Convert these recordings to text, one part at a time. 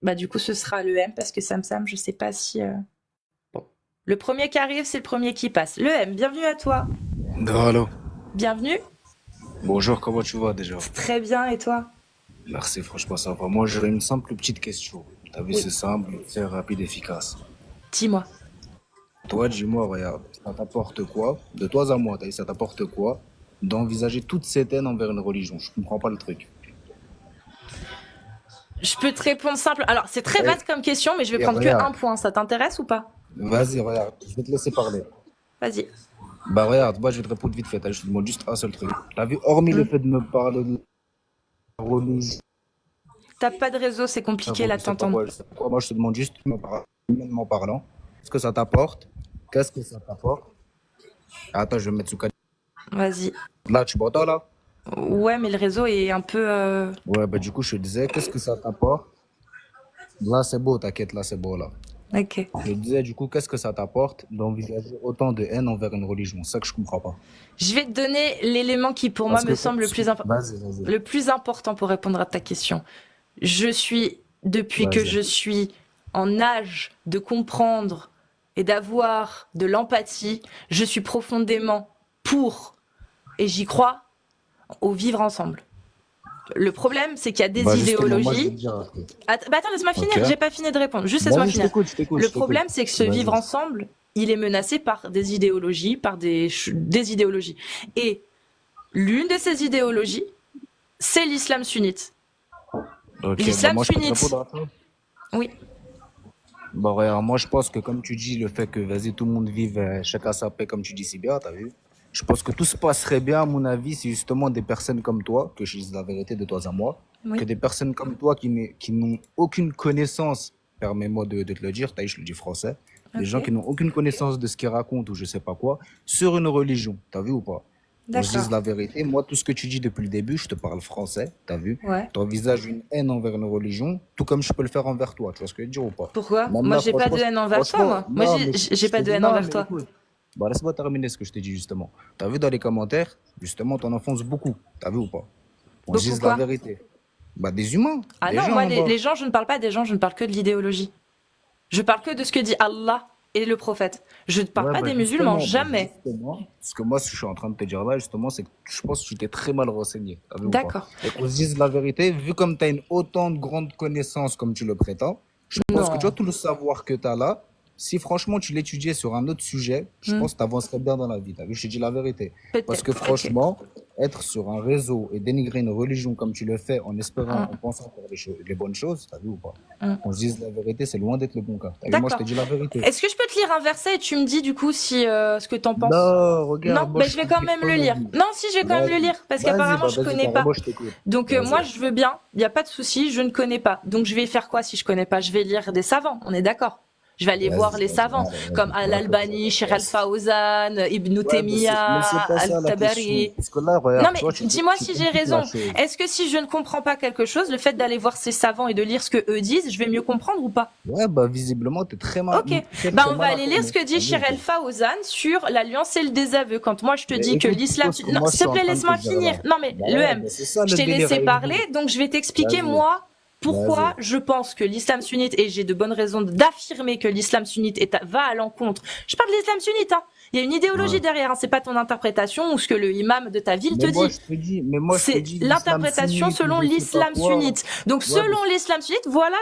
Bah, du coup, ce sera le M parce que Sam, je sais pas si. Bon. Le premier qui arrive, c'est le premier qui passe. Le M, bienvenue à toi. Allô. Bienvenue. Bonjour, comment tu vas déjà? Très bien, et toi? Merci, franchement, ça va. Moi, j'aurais une simple petite question. T'as vu, Oui. c'est simple, c'est rapide, efficace. Dis-moi. Toi, dis-moi, regarde, ça t'apporte quoi? De toi à moi, t'as vu, ça t'apporte quoi? D'envisager toute cette haine envers une religion. Je comprends pas le truc. Je peux te répondre simple. Alors, c'est très Et, vaste comme question, mais je vais et prendre que un regarde, point. Ça t'intéresse ou pas? vas-y, regarde, je vais te laisser parler. Vas-y. Bah, regarde, moi, je vais te répondre vite fait. Je te demande juste un seul truc. T'as vu, hormis le Hmm. fait de me parler de la religion, T'as pas de réseau, c'est compliqué là de t'entendre. je sais pas quoi, moi, je te demande juste, humainement parlant, qu'est-ce que ça t'apporte? Qu'est-ce que ça t'apporte? Attends, je vais me mettre sous. Vas-y. Là, tu m'entends là? Ouais, mais le réseau est un peu. Ouais, bah du coup, je te disais, qu'est-ce que ça t'apporte? Là, c'est beau, t'inquiète, là, c'est beau, là. Ok. Je te disais, du coup, qu'est-ce que ça t'apporte d'envisager autant de haine envers une religion? C'est ça que je comprends pas. Je vais te donner l'élément qui, pour moi, Parce me que, semble vas-y, vas-y, le plus important pour répondre à ta question. Je suis, depuis que vas-y. je suis en âge de comprendre et d'avoir de l'empathie, je suis profondément pour, et j'y crois, au vivre ensemble. Le problème, c'est qu'il y a Bah des justement, moi, je vais te idéologies. dire un truc. Attends, laisse-moi finir, Ok? j'ai pas fini de répondre. Juste laisse-moi Vas-y, je finir. t'écoute, je t'écoute, Le je t'écoute. problème, c'est que ce vivre Vas-y. ensemble, il est menacé par des idéologies, des idéologies. Et l'une de ces idéologies, c'est l'islam sunnite. Ok, bah L'islam moi, je peux te sunnite, répondre à ça? oui, Bah regarde, moi, je pense que, comme tu dis, le fait que, vas-y, tout le monde vive chacun sa paix, comme tu dis si bien, t'as vu? Je pense que tout se passerait bien, à mon avis, si justement des personnes comme toi, que je dise la vérité de toi à moi, que oui, des personnes comme toi qui n'ont aucune connaissance, permets-moi de te le dire, taï, je le dis français, des gens ok, qui n'ont aucune connaissance de ce qu'ils racontent ou je sais pas quoi, sur une religion, t'as vu ou pas? On se dise d'accord, la vérité, moi, tout ce que tu dis depuis le début, je te parle français, t'as vu? ouais. Tu envisages une haine envers une religion, tout comme je peux le faire envers toi, tu vois ce que je veux dire ou pas? Pourquoi? Même Moi, là, j'ai pas de franchement, haine envers toi, franchement, moi. Moi, non, mais j'ai je pas te de dis haine non, envers mais toi. écoute. Bah, laisse-moi terminer ce que je t'ai dit justement. T'as vu dans les commentaires, justement, t'en enfonces beaucoup. T'as vu ou pas? On se Beaucoup dise la quoi? vérité. Bah, des humains, Ah des non, gens moi, en bas. les gens, je ne parle pas des gens, je ne parle que de l'idéologie. Je parle que de ce que dit Allah et le prophète. Je ne parle Ouais, pas bah des musulmans, jamais. justement, ce que moi, ce que je suis en train de te dire là, justement, c'est que je pense que tu t'es très mal renseigné. T'as vu ou pas? D'accord. Et qu'on se dise la vérité, vu comme tu as une autant de grande connaissance comme tu le prétends, je pense que tu vois Non. tout le savoir que tu as là, si franchement tu l'étudiais sur un autre sujet, je Hmm, pense que tu avancerais bien dans la vie. T'as vu, je te dis la vérité. Parce que peut-être, ok. franchement, être sur un réseau et dénigrer une religion comme tu le fais en espérant, Hmm, en pensant faire les bonnes choses, t'as vu ou pas? hmm. Qu'on se dise la vérité, c'est loin d'être le bon cas. T'as vu, moi je te D'accord. dis la vérité. Est-ce que je peux te lire un verset et tu me dis du coup si ce que t'en penses? Non, Non, regarde, moi ben je je vais suis quand même ton le lire. avis. Non, si je vais quand même le Vas-y, lire parce vas-y, qu'apparemment bah je vas-y, connais pas. carrément, je t'écoute. Donc moi Vas-y. je veux bien, il y a pas de souci, je ne connais pas. Donc je vais faire quoi si je connais pas? Je vais lire des savants, on est d'accord. Je vais aller voir Vas-y, les vas-y, savants allez, comme vas-y. Ouais, comme ça, Al-Albani, Shir vas-y. Al-Fawzan, Ibn Ouais, mais c'est Taymiyyah, pas ça la question. Al-Tabari. Parce que là, Non regarde, mais toi, dis-moi tu si j'ai compliques la raison. chose. Est-ce que si je ne comprends pas quelque chose, le fait d'aller voir ces savants et de lire ce que eux disent, je vais mieux comprendre ou pas? Ouais, bah visiblement, t'es Ok, très, ben très on va mal aller lire ce informé. que dit T'as vu ou Shir pas? El-Fawzan sur l'alliance et le désaveu. Quand moi je te Mais dis que l'islam... écoute ce que Non, moi je s'il te suis en plaît, train de te laisse-moi dire là. finir. Non mais Bah le ouais, M, bah c'est ça je le t'ai délire laissé avec parler, vous. donc je vais t'expliquer Vas-y, moi pourquoi vas-y. je pense que l'islam sunnite, et j'ai de bonnes raisons d'affirmer que l'islam sunnite va à l'encontre. Je parle de l'islam sunnite, hein. Il y a une idéologie Ouais. derrière, hein. C'est pas ton interprétation ou ce que le imam de ta ville te dit. Mais moi je te C'est dis l'islam l'interprétation sunnite ou selon je sais pas l'islam quoi. sunnite. Donc Ouais, bah, selon l'islam sunnite, voilà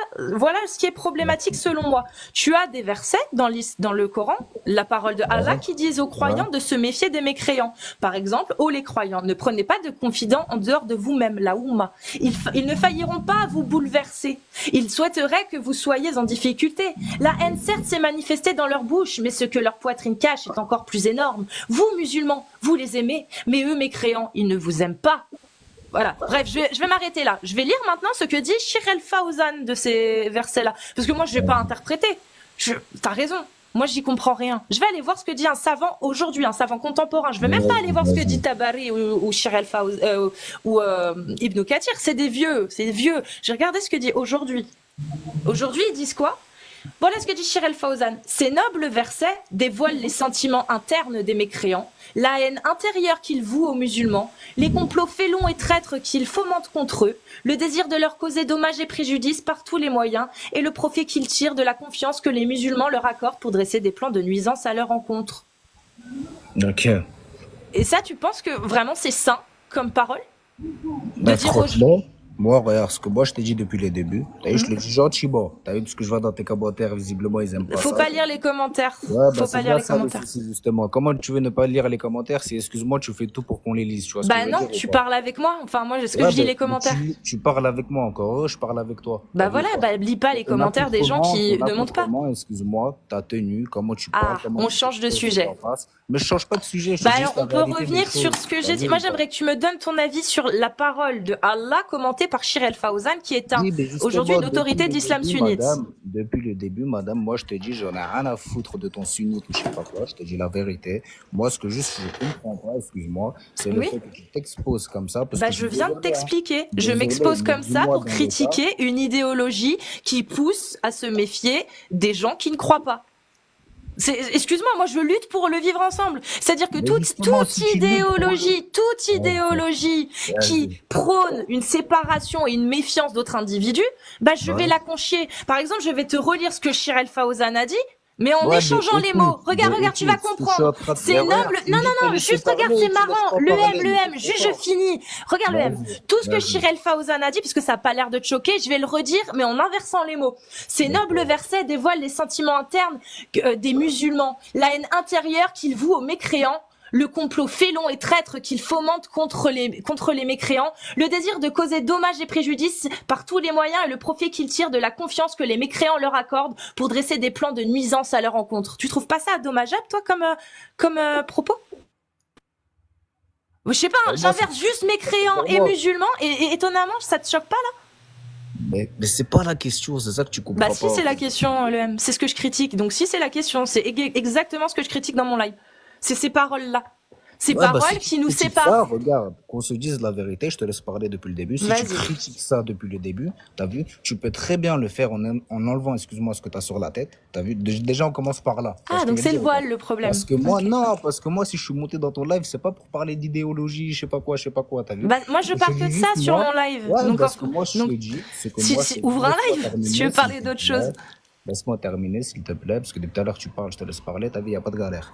ce qui est problématique selon moi. Tu as des versets dans le Coran, la parole de Allah, ouais, qui disent aux ouais. croyants de se méfier des mécréants. Par exemple, ô les croyants, ne prenez pas de confidents en dehors de vous-même, la Oumma. Ils ne failliront pas à vous bouleverser. Ils souhaiteraient que vous soyez en difficulté. La haine, certes, s'est manifestée dans leur bouche, mais ce que leur poitrine cache est encore plus énorme. Vous, musulmans, vous les aimez, mais eux, mécréants, ils ne vous aiment pas. Voilà. Bref, je vais m'arrêter là. Je vais lire maintenant ce que dit Shir El-Fawzan de ces versets-là. Parce que moi, je vais pas interpréter. T'as raison. Moi, j'y comprends rien. Je vais aller voir ce que dit un savant aujourd'hui, un savant contemporain. Je vais même pas aller voir ce que dit Tabari ou Shir El-Fawzan ou Ibn Kathir. C'est des vieux. J'ai regardé ce que dit aujourd'hui. Aujourd'hui, ils disent quoi? Voilà ce que dit Shir el-Fawzan. Ces nobles versets dévoilent les sentiments internes des mécréants, la haine intérieure qu'ils vouent aux musulmans, les complots félons et traîtres qu'ils fomentent contre eux, le désir de leur causer dommages et préjudices par tous les moyens, et le profit qu'ils tirent de la confiance que les musulmans leur accordent pour dresser des plans de nuisance à leur encontre. Ok. Et ça, tu penses que vraiment c'est sain comme parole de Ben, dire aux... franchement, moi, regarde ce que moi je t'ai dit depuis le début. T'as vu, je le dis gentiment. T'as vu ce que je vois dans tes commentaires, visiblement, ils aiment pas Faut ça. pas lire les commentaires. Ouais, bah, Faut c'est pas lire bien les ça le commentaires. souci, justement. Comment tu veux ne pas lire les commentaires si, excuse-moi, tu fais tout pour qu'on les lise, tu vois ce que Bah je veux non, dire ou tu pas? parles avec moi. Enfin, moi, est-ce que Ouais, je lis ben, les commentaires? tu parles avec moi encore, je parle avec toi. Bah T'as vu voilà, quoi? bah lis pas les Ton commentaires des gens qui ne montent pas. accoutrement, excuse-moi, ta tenue, comment tu parles, Ah, comment on tu change de te sujet. en face. Mais je change pas de sujet, je Bah dis alors, juste la on peut réalité des revenir sur choses. ce que T'as j'ai dit. vu Moi, ou pas? j'aimerais que tu me donnes ton avis sur la parole de Allah commentée par Shir el-Fawzan, qui est Oui, mais aujourd'hui justement, une autorité d'islam sunnite. depuis le début, madame, moi je te dis, j'en ai rien à foutre de ton sunnite ou je sais pas quoi, je te dis la vérité. Moi, ce que juste je comprends pas, excuse-moi, c'est le Oui. fait que tu t'exposes comme ça, parce Bah, que je je suis viens de désolé, hein. t'expliquer. Je Désolé, m'expose mais comme ça dis-moi pour dans le cas. critiquer une idéologie qui pousse à se méfier des gens qui ne croient pas. Excuse-moi, moi je lutte pour le vivre ensemble. C'est-à-dire que Mais toute justement, si tu luttes pour le... idéologie qui Vas-y. prône une séparation et une méfiance d'autres individus, bah je vais Ouais. la conchier. Par exemple, je vais te relire ce que Shir el-Fawzan a dit, mais en Ouais, échangeant les mots. Regarde, tu vas comprendre. C'est noble. Non, juste regarde, c'est marrant. Le M, juste je finis. Regarde le M. Tout ce que Shir el-Fawzan a dit, puisque ça a pas l'air de te choquer, je vais le redire, mais en inversant les mots. Ces nobles versets dévoilent les sentiments internes des musulmans, la haine intérieure qu'ils vouent aux mécréants, le complot félon et traître qu'ils fomentent contre les mécréants, le désir de causer dommages et préjudices par tous les moyens et le profit qu'ils tirent de la confiance que les mécréants leur accordent pour dresser des plans de nuisance à leur encontre. Tu trouves pas ça dommageable, toi, comme propos? Je sais pas, j'inverse juste mécréants et musulmans et étonnamment, ça te choque pas, là? Mais c'est pas la question, c'est ça que tu comprends Bah si, pas. c'est la question, le M. C'est ce que je critique. Donc si c'est la question, c'est exactement ce que je critique dans mon live. C'est ces paroles-là. Ces paroles si qui tu nous critiques séparent. ça, regarde, qu'on se dise la vérité, je te laisse parler depuis le début. Si tu Vas-y. critiques ça depuis le début, t'as vu, tu peux très bien le faire en enlevant, excuse-moi, ce que t'as sur la tête. T'as vu, déjà on commence par là. Tu vois Ah, ce que donc je c'est veux le dire ou pas? voile le problème. Parce que moi, non, parce que moi, si je suis monté dans ton live, c'est pas pour parler d'idéologie, je sais pas quoi, t'as vu? Bah, moi, je te parle dis que de juste, ça sur moi- mon live. Ouais, donc, parce que moi, je te donc, dis, c'est que si- moi, si- c'est- ouvre un laisse-moi live, terminer, si tu veux s'il parler te d'autre plaît. chose. Laisse-moi terminer, s'il te plaît, parce que depuis tout à l'heure, tu parles, je te laisse parler, t'as vu, y a pas de galère.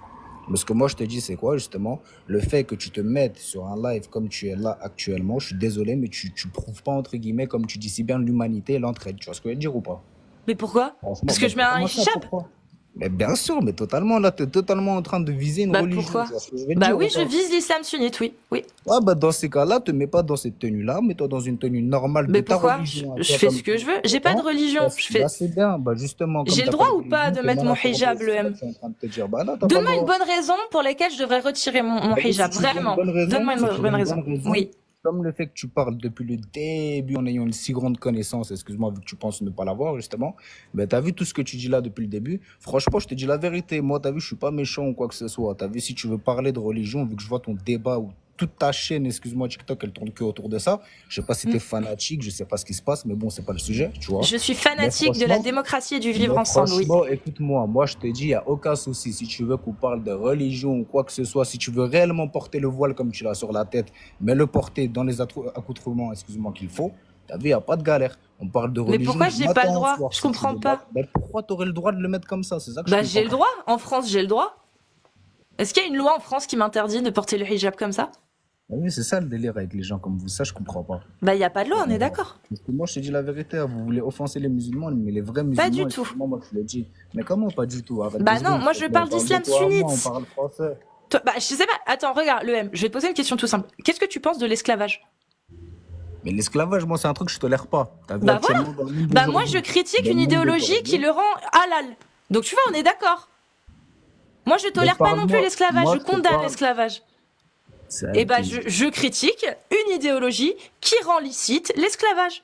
Mais ce que moi je te dis, c'est quoi justement? Le fait que tu te mettes sur un live comme tu es là actuellement, je suis désolé, mais tu prouves pas, entre guillemets, comme tu dis si bien, l'humanité et l'entraide. Tu vois ce que je veux dire ou pas? Mais pourquoi? Franchement, Parce que je mets un comment ça, hijab. pourquoi? Mais bien sûr, mais totalement, là, t'es totalement en train de viser une Bah religion. pourquoi? Tu vois ce que je veux Bah dire oui, ou je pas? vise l'islam sunnite, oui. Oui. Ouais, bah dans ces cas-là, te mets pas dans cette tenue-là, mets-toi dans une tenue normale de Mais ta pourquoi? religion. Je fais ce que je veux. J'ai pas de religion. Je fais... Bah c'est bien, bah justement. comme J'ai le t'as droit pas ou pas religion, de t'es mettre mal mon informé, hijab, c'est le ça M? que je suis en train de te dire. Bah là, t'as pas le Donne-moi une droit. bonne raison pour laquelle je devrais retirer mon Bah, si hijab. tu veux une Vraiment. bonne raison, Donne-moi si tu une veux bonne une raison. bonne raison, Oui. comme le fait que tu parles depuis le début en ayant une si grande connaissance, excuse-moi, vu que tu penses ne pas l'avoir, justement, ben, tu as vu tout ce que tu dis là depuis le début. Franchement, je te dis la vérité. Moi, tu as vu, je suis pas méchant ou quoi que ce soit. Tu as vu, si tu veux parler de religion, vu que je vois ton débat ou toute ta chaîne, excuse-moi, TikTok, elle tourne que autour de ça. Je sais pas si tu es fanatique, je sais pas ce qui se passe, mais bon, c'est pas le sujet, tu vois. Je suis Mais fanatique de la franchement, démocratie et du vivre mais ensemble, oui. franchement, écoute-moi, moi je te dis, il n'y a aucun souci. Si tu veux qu'on parle de religion ou quoi que ce soit, si tu veux réellement porter le voile comme tu l'as sur la tête, mais le porter dans les accoutrements, excuse-moi, qu'il faut, t'as vu, il n'y a pas de galère. On parle de Mais religion. pourquoi du j'ai pas le matin au droit? soir, Je si tu comprends veux. pas. Ben, pourquoi tu aurais le droit de le mettre comme ça? C'est ça que Bah je j'ai le comprends droit. En France, j'ai le droit. Est-ce qu'il y a une loi en France qui m'interdit de porter le hijab comme ça? pas. Oui, c'est ça le délire avec les gens comme vous, ça je comprends pas. Bah il y a pas de loi, on est d'accord. Parce que moi je te dis la vérité, hein, vous voulez offenser les musulmans, mais les vrais musulmans, Pas du tout. excuse-moi, moi je le dis. Mais comment pas du tout? Arrête Bah deux non, secondes, moi s'il je te plaît. parle On parle de d'islam toi à moi, on sunnite. parle français. Bah je sais pas. Attends, regarde, le M. Je vais te poser une question tout simple. Qu'est-ce que tu penses de l'esclavage? Mais l'esclavage, moi, c'est un truc que je tolère pas. T'as vu, Bah actuellement, dans le monde Bah moi je d'aujourd'hui, critique dans une le monde idéologie d'aujourd'hui, qui le rend halal. Donc tu vois, on est d'accord. Moi je tolère pas non plus parle-moi, l'esclavage, moi, je je te condamne parle. l'esclavage. C'est Et bah avec je critique une idéologie qui rend licite l'esclavage.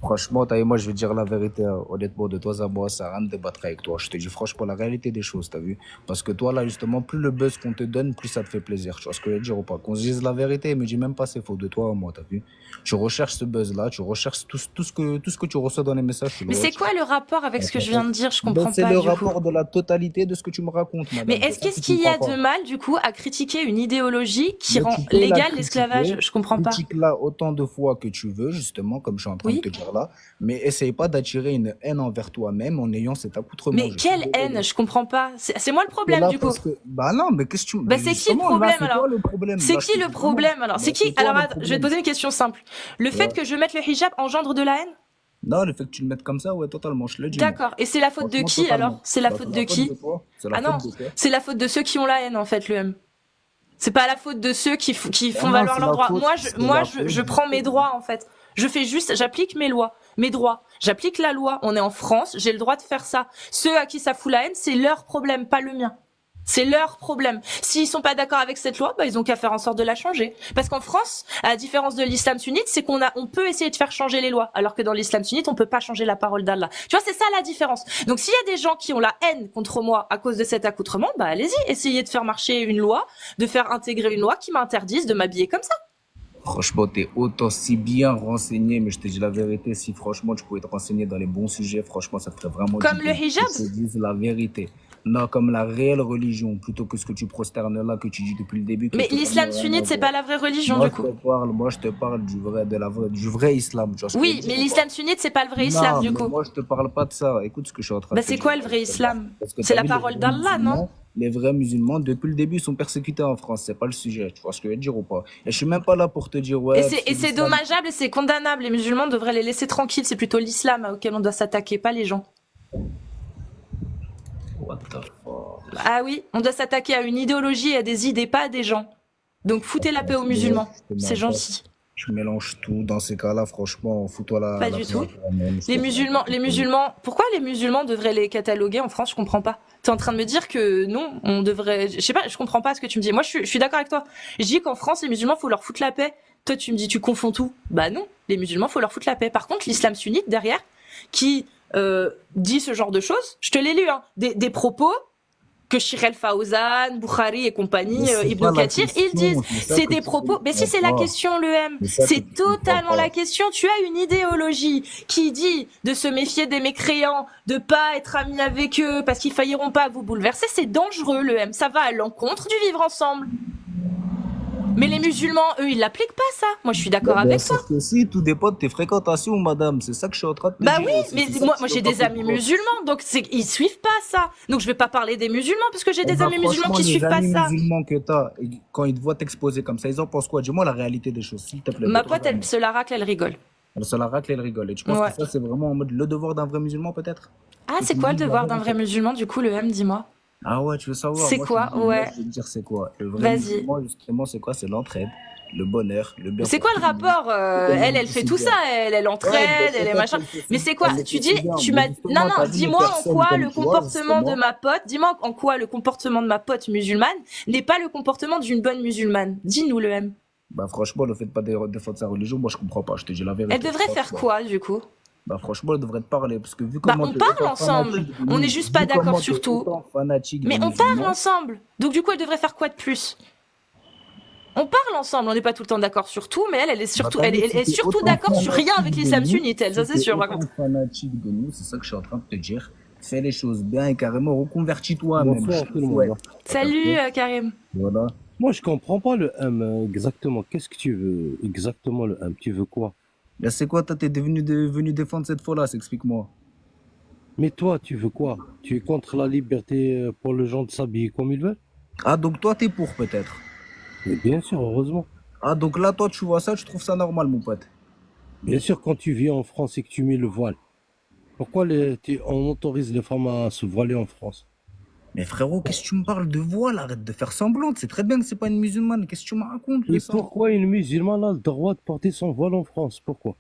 Franchement, t'as vu, moi, je vais te dire la vérité, hein. Honnêtement, de toi à moi, ça n'a rien de débattre avec toi. Je te dis franchement la réalité des choses, t'as vu? Parce que toi, là, justement, plus le buzz qu'on te donne, plus ça te fait plaisir. Tu vois ce que je veux dire ou pas? Qu'on se dise la vérité, mais dis même pas c'est faux de toi à moi, t'as vu? Tu recherches ce buzz-là, tu recherches tout ce que tu reçois dans les messages, tu le Mais c'est quoi recherches. le rapport avec ce que je viens de dire? Je Ben, comprends c'est pas le du coup. rapport de la totalité de ce que tu me racontes, Mais madame. C'est est-ce ça qu'est-ce que tu qu'il ne y crois a de pas. mal du coup à critiquer une idéologie qui Mais rend tu peux la légal l'esclavage? critiquer, Je comprends pas. critique-la autant de fois que tu veux, justement, comme je suis en train de Oui? te dire là, mais essaye pas d'attirer une haine envers toi-même en ayant cet accoutrement. Mais Je suis quelle haine? désolé. Je comprends pas. C'est moi le T'es problème là du coup. parce que, bah non, mais qu'est-ce que tu, Bah mais c'est qui le justement, là, problème c'est alors? toi le problème. C'est Là, je qui te le dis vraiment, problème alors? bah, C'est qui? c'est toi Alors le attends, je vais te problème. poser une question simple. Le fait Ouais. que je mette le hijab engendre de la haine? Non, le fait que tu le mettes comme ça, ouais, totalement, je le dis, moi. D'accord. Et c'est la faute de Franchement, qui alors? totalement. C'est la Bah, faute c'est de la faute de qui? toi. C'est la Ah faute non, de toi. c'est la faute de ceux qui ont la haine en fait, le M. C'est pas la faute de ceux qui Bah font non, valoir c'est leurs la droits. faute, Moi, c'est la faute je prends mes de... droits en fait. Je fais juste, j'applique mes lois, mes droits. J'applique la loi. On est en France, j'ai le droit de faire ça. Ceux à qui ça fout la haine, c'est leur problème, pas le mien. C'est leur problème. S'ils sont pas d'accord avec cette loi, bah ils ont qu'à faire en sorte de la changer. Parce qu'en France, à la différence de l'islam sunnite, c'est on peut essayer de faire changer les lois, alors que dans l'islam sunnite, on peut pas changer la parole d'Allah. Tu vois, c'est ça la différence. Donc s'il y a des gens qui ont la haine contre moi à cause de cet accoutrement, bah allez-y, essayez de faire marcher une loi, de faire intégrer une loi qui m'interdise de m'habiller comme ça. Franchement, t'es autant si bien renseigné, mais je te dis la vérité, si franchement tu pouvais te renseigner dans les bons sujets, franchement, ça te ferait vraiment du Comme le bien. hijab. Que je te dise la vérité. Non, comme la réelle religion, plutôt que ce que tu prosternes là, que tu dis depuis le début, qui est Mais totalement l'islam rien à sunnite, c'est voir. pas la vraie religion du coup. Moi je te parle du vrai islam, tu vois ce que je veux Oui, dire mais ou pas? l'islam sunnite, c'est pas le vrai islam Non, du mais coup. moi je te parle pas de ça. Écoute ce que je suis en train de Bah te c'est dire. quoi le vrai islam? Parce que C'est t'as la vu, parole d'Allah, non? les vrais musulmans, depuis le début, sont persécutés en France. C'est pas le sujet. Tu vois ce que je veux dire ou pas? Et je suis même pas là pour te dire, ouais, parce que Et c'est l'islam. dommageable et c'est condamnable. Les musulmans devraient les laisser tranquilles. C'est plutôt l'islam auquel on doit s'attaquer, pas les gens. What the fuck? Ah oui, on doit s'attaquer à une idéologie et à des idées, pas à des gens. Donc foutez la paix aux musulmans. C'est gentil. Tu mélanges tout. Dans ces cas-là, franchement, fous-toi Pas la du paix tout. à toi-même, s'il te plaît. Les musulmans, pourquoi les musulmans devraient les cataloguer en France? Je comprends pas. T'es en train de me dire que non, on devrait, je sais pas, je comprends pas ce que tu me dis. Moi, je suis d'accord avec toi. Je dis qu'en France, les musulmans, faut leur foutre la paix. Toi, tu me dis, tu confonds tout. Bah non, les musulmans, faut leur foutre la paix. Par contre, l'islam sunnite derrière, qui dit ce genre de choses, je te l'ai lu, hein, des propos que Shirel Fawzan, Bukhari et compagnie, Mais c'est Ibn pas la Kathir, ils disent. question. C'est ça C'est que des tu propos. Mais si c'est la comprends pas. question, le M. C'est ça que C'est tu comprends totalement la pas. question. Tu as une idéologie qui dit de se méfier des mécréants, de pas être ami avec eux parce qu'ils failliront pas vous bouleverser. C'est dangereux, le M. Ça va à l'encontre du vivre ensemble. Mais les musulmans, eux, ils l'appliquent pas, ça. Moi, je suis d'accord Bien avec toi. sûr que si, tout dépend de tes fréquentations, madame. C'est ça que je suis en train de te Bah dire. oui, C'est mais ça que moi, tu moi dois j'ai pas des amis comprendre. musulmans, donc ils suivent pas ça. Donc je vais pas parler des musulmans parce que j'ai Eh des ben, amis musulmans franchement, qui les suivent pas amis ça. musulmans que t'as, et quand ils te voient t'exposer comme ça, ils en pensent quoi? Dis-moi la réalité des choses, s'il te plaît, de Ma toi pote, à elle moi. se la racle, elle rigole. Elle se la racle et elle rigole. Et tu penses Ouais. que ça, c'est vraiment en mode le devoir d'un vrai musulman, peut-être? Ah, Que c'est tu me quoi le dises la devoir d'un vrai vérité. musulman, du coup, le M, dis-moi. Ah ouais, tu veux savoir? C'est Moi, quoi? moi, Ouais, je vais te dire c'est quoi. Le vrai vas-y. musulman, justement, c'est quoi? C'est l'entraide, le bonheur, le bien C'est pour quoi le tout le monde. rapport Et Elle, le elle fait tout ça, quotidien. elle Ouais, entraide, ben, elle est peut-être machin. qu'elle fait Mais si, c'est quoi elle le Tu fait dis, si bien. tu Mais m'as... Non, justement, non, t'as vu les dis-moi en personnes quoi le comme toi, comportement de justement. ma pote, dis-moi en quoi le comportement de ma pote musulmane n'est pas le comportement d'une bonne musulmane. Dis-nous le M. Bah, franchement, le fait de pas défendre sa religion, moi, je comprends pas. Je te dis la Elle vérité. devrait faire quoi, du coup? Bah franchement, elle devrait te parler, parce que vu Bah, comment on t'es parle autant ensemble. fanatique de On n'est nous, juste pas vu d'accord comment sur t'es tout. autant fanatique Mais des on parle musulmans, ensemble. Donc du coup, elle devrait faire quoi de plus? On parle ensemble, on n'est pas tout le temps d'accord sur tout, mais elle est bah surtout, t'as vu, elle si est t'es surtout autant d'accord sur rien avec fanatique de l'islam nous, sunnite, elle, ça si c'est t'es sûr par autant contre. fanatique de nous, c'est ça que je suis en train de te dire. Fais les choses bien et carrément reconvertis toi-même, je Bonsoir te tout le le monde. souhaite. T'as Salut capté? Karim. Voilà. Moi, je comprends pas le M exactement. Qu'est-ce que tu veux exactement le M? Tu veux quoi? Là, c'est quoi, t'es venu défendre cette fois-là, explique-moi. Mais toi, tu veux quoi? Tu es contre la liberté pour les gens de s'habiller comme ils veulent? Ah, donc toi, t'es pour peut-être. Mais bien sûr, heureusement. Ah, donc là, toi, tu vois ça, tu trouves ça normal, mon pote. Bien sûr, quand tu vis en France et que tu mets le voile, pourquoi on autorise les femmes à se voiler en France? Mais frérot, qu'est-ce que tu me parles de voile? Arrête de faire semblant. C'est très bien que c'est pas une musulmane. Qu'est-ce que tu me racontes de Et ça? pourquoi une musulmane a le droit de porter son voile en France? Pourquoi?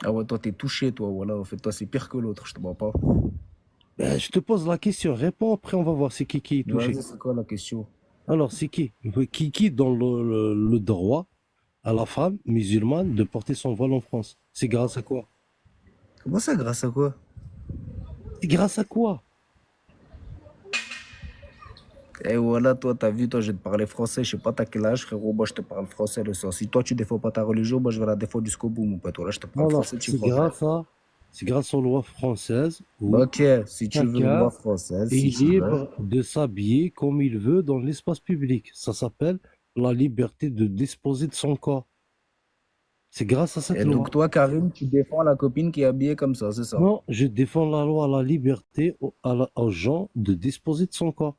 Ah ouais, toi, t'es touché, toi. Voilà, en fait, toi, c'est pire que l'autre, je te vois pas. Ben, je te pose la question, réponds, après on va voir c'est qui est touché. Vas-y, c'est quoi la question? Alors, c'est qui? Qui donne le droit à la femme musulmane de porter son voile en France? C'est grâce à quoi? Comment ça, grâce à quoi? C'est grâce à quoi? Et voilà, toi, t'as vu, toi, je vais te parler français, je sais pas t'as quel âge, frérot, moi, je te parle français, le sens. Si toi, tu défends pas ta religion, moi, je vais la défendre jusqu'au bout, mon pote. Voilà, je te parle Voilà, français, tu français. c'est grâce aux lois françaises où Ok, si tu veux une loi chacun française, si est tu veux. libre de s'habiller comme il veut dans l'espace public. Ça s'appelle la liberté de disposer de son corps. C'est grâce à cette Et donc, loi. toi, Karim, tu défends la copine qui est habillée comme ça, c'est ça? Non, je défends la loi, la liberté aux gens de disposer de son corps.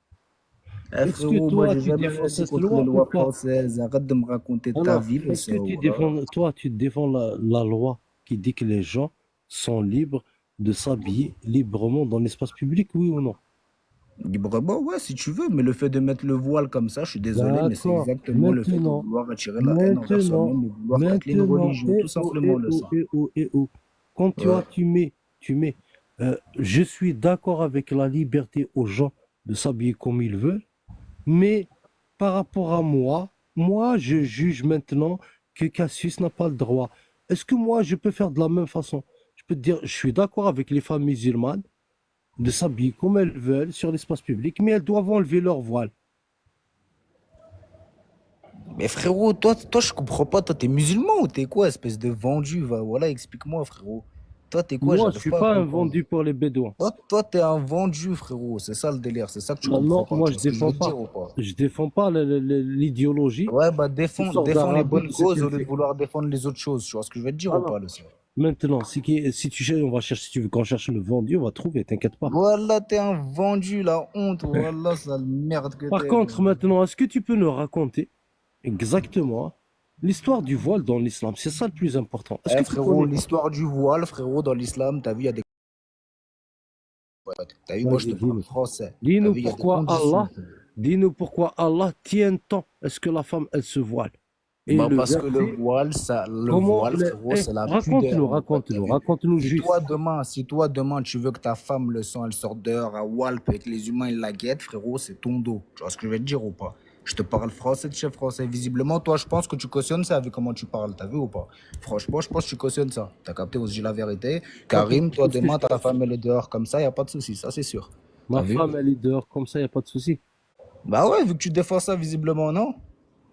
Eh Est-ce que frérot, moi, toi, j'ai tu jamais défends rien dit cette contre les loi ou lois pas? françaises. Arrête de me raconter ta Alors, vie, le est-ce ça, que tu voilà. défends, toi, tu défends la loi qui dit que les gens sont libres de s'habiller librement dans l'espace public, oui ou non? Librement, ouais, si tu veux, mais le fait de mettre le voile comme ça, je suis désolé, mais c'est D'accord. exactement le fait de Maintenant, vouloir attirer la haine envers maintenant, soi-même et vouloir tacler une maintenant, religion, tout simplement, le ça. Quand Ouais. tu mets, je suis d'accord avec la liberté aux gens de s'habiller comme ils veulent, mais par rapport à moi, je juge maintenant que Cassius n'a pas le droit. Est-ce que moi, je peux faire de la même façon? Je peux te dire, je suis d'accord avec les femmes musulmanes de s'habiller comme elles veulent sur l'espace public, mais elles doivent enlever leur voile. Mais frérot, toi, je comprends pas, toi, t'es musulman ou t'es quoi, espèce de vendu, va, voilà, explique-moi, frérot. Toi, t'es quoi, Moi, je j'arrive suis pas à pas un comprendre. vendu pour les Bédouins. Toi, t'es un vendu, frérot, c'est ça le délire, c'est ça que tu Non, comprends non, pas, moi, tu je vois ce que je veux défends te pas. dire ou pas? Je défends pas l'idéologie Ouais, bah qui sort défends les d'Arabie bonnes ou ce causes au qu'elle lieu de fait. vouloir défendre les autres choses, tu vois ce que je veux te dire ou pas, Alors, le ça? maintenant, si tu cherches, on va chercher, si tu veux qu'on cherche le vendu, on va trouver, t'inquiète pas. Voilà, t'es un vendu, la honte, voilà, sale merde que Par t'es, contre, frérot. maintenant, est-ce que tu peux nous raconter exactement l'histoire du voile dans l'islam? C'est ça le plus important. Est-ce Eh que tu frérot, connais? l'histoire du voile, frérot, dans l'islam, t'as vu, il y a des... T'as vu, moi je te Vas-y, parle dis-nous. français. T'as Dis-nous vu, il y a des pourquoi conditions, Allah, frérot. dis-nous pourquoi Allah tient tant à ce que la femme, elle se voile. Et Bah le parce que verset, le comment, voile, frérot, c'est la pudeur, raconte-nous, mon pote, t'as raconte-nous, vu? raconte-nous juste. Si toi demain tu veux que ta femme le sang elle sorte dehors à Walp et que les humains ils la guettent, frérot, c'est ton dos. Tu vois ce que je veux te dire ou pas? Je te parle français de chef français. Visiblement, toi, je pense que tu cautionnes ça avec comment tu parles, t'as vu ou pas? Franchement, je pense que tu cautionnes ça. T'as capté, on se dit la vérité. D'accord, Karim, toi, qu'est-ce que demain, je ta cautionne? femme elle est dehors comme ça, y a pas de souci, ça c'est sûr. T'as Ma vu? femme, elle est dehors comme ça, il n'y a pas de souci. Bah ouais, vu que tu défends ça visiblement, non?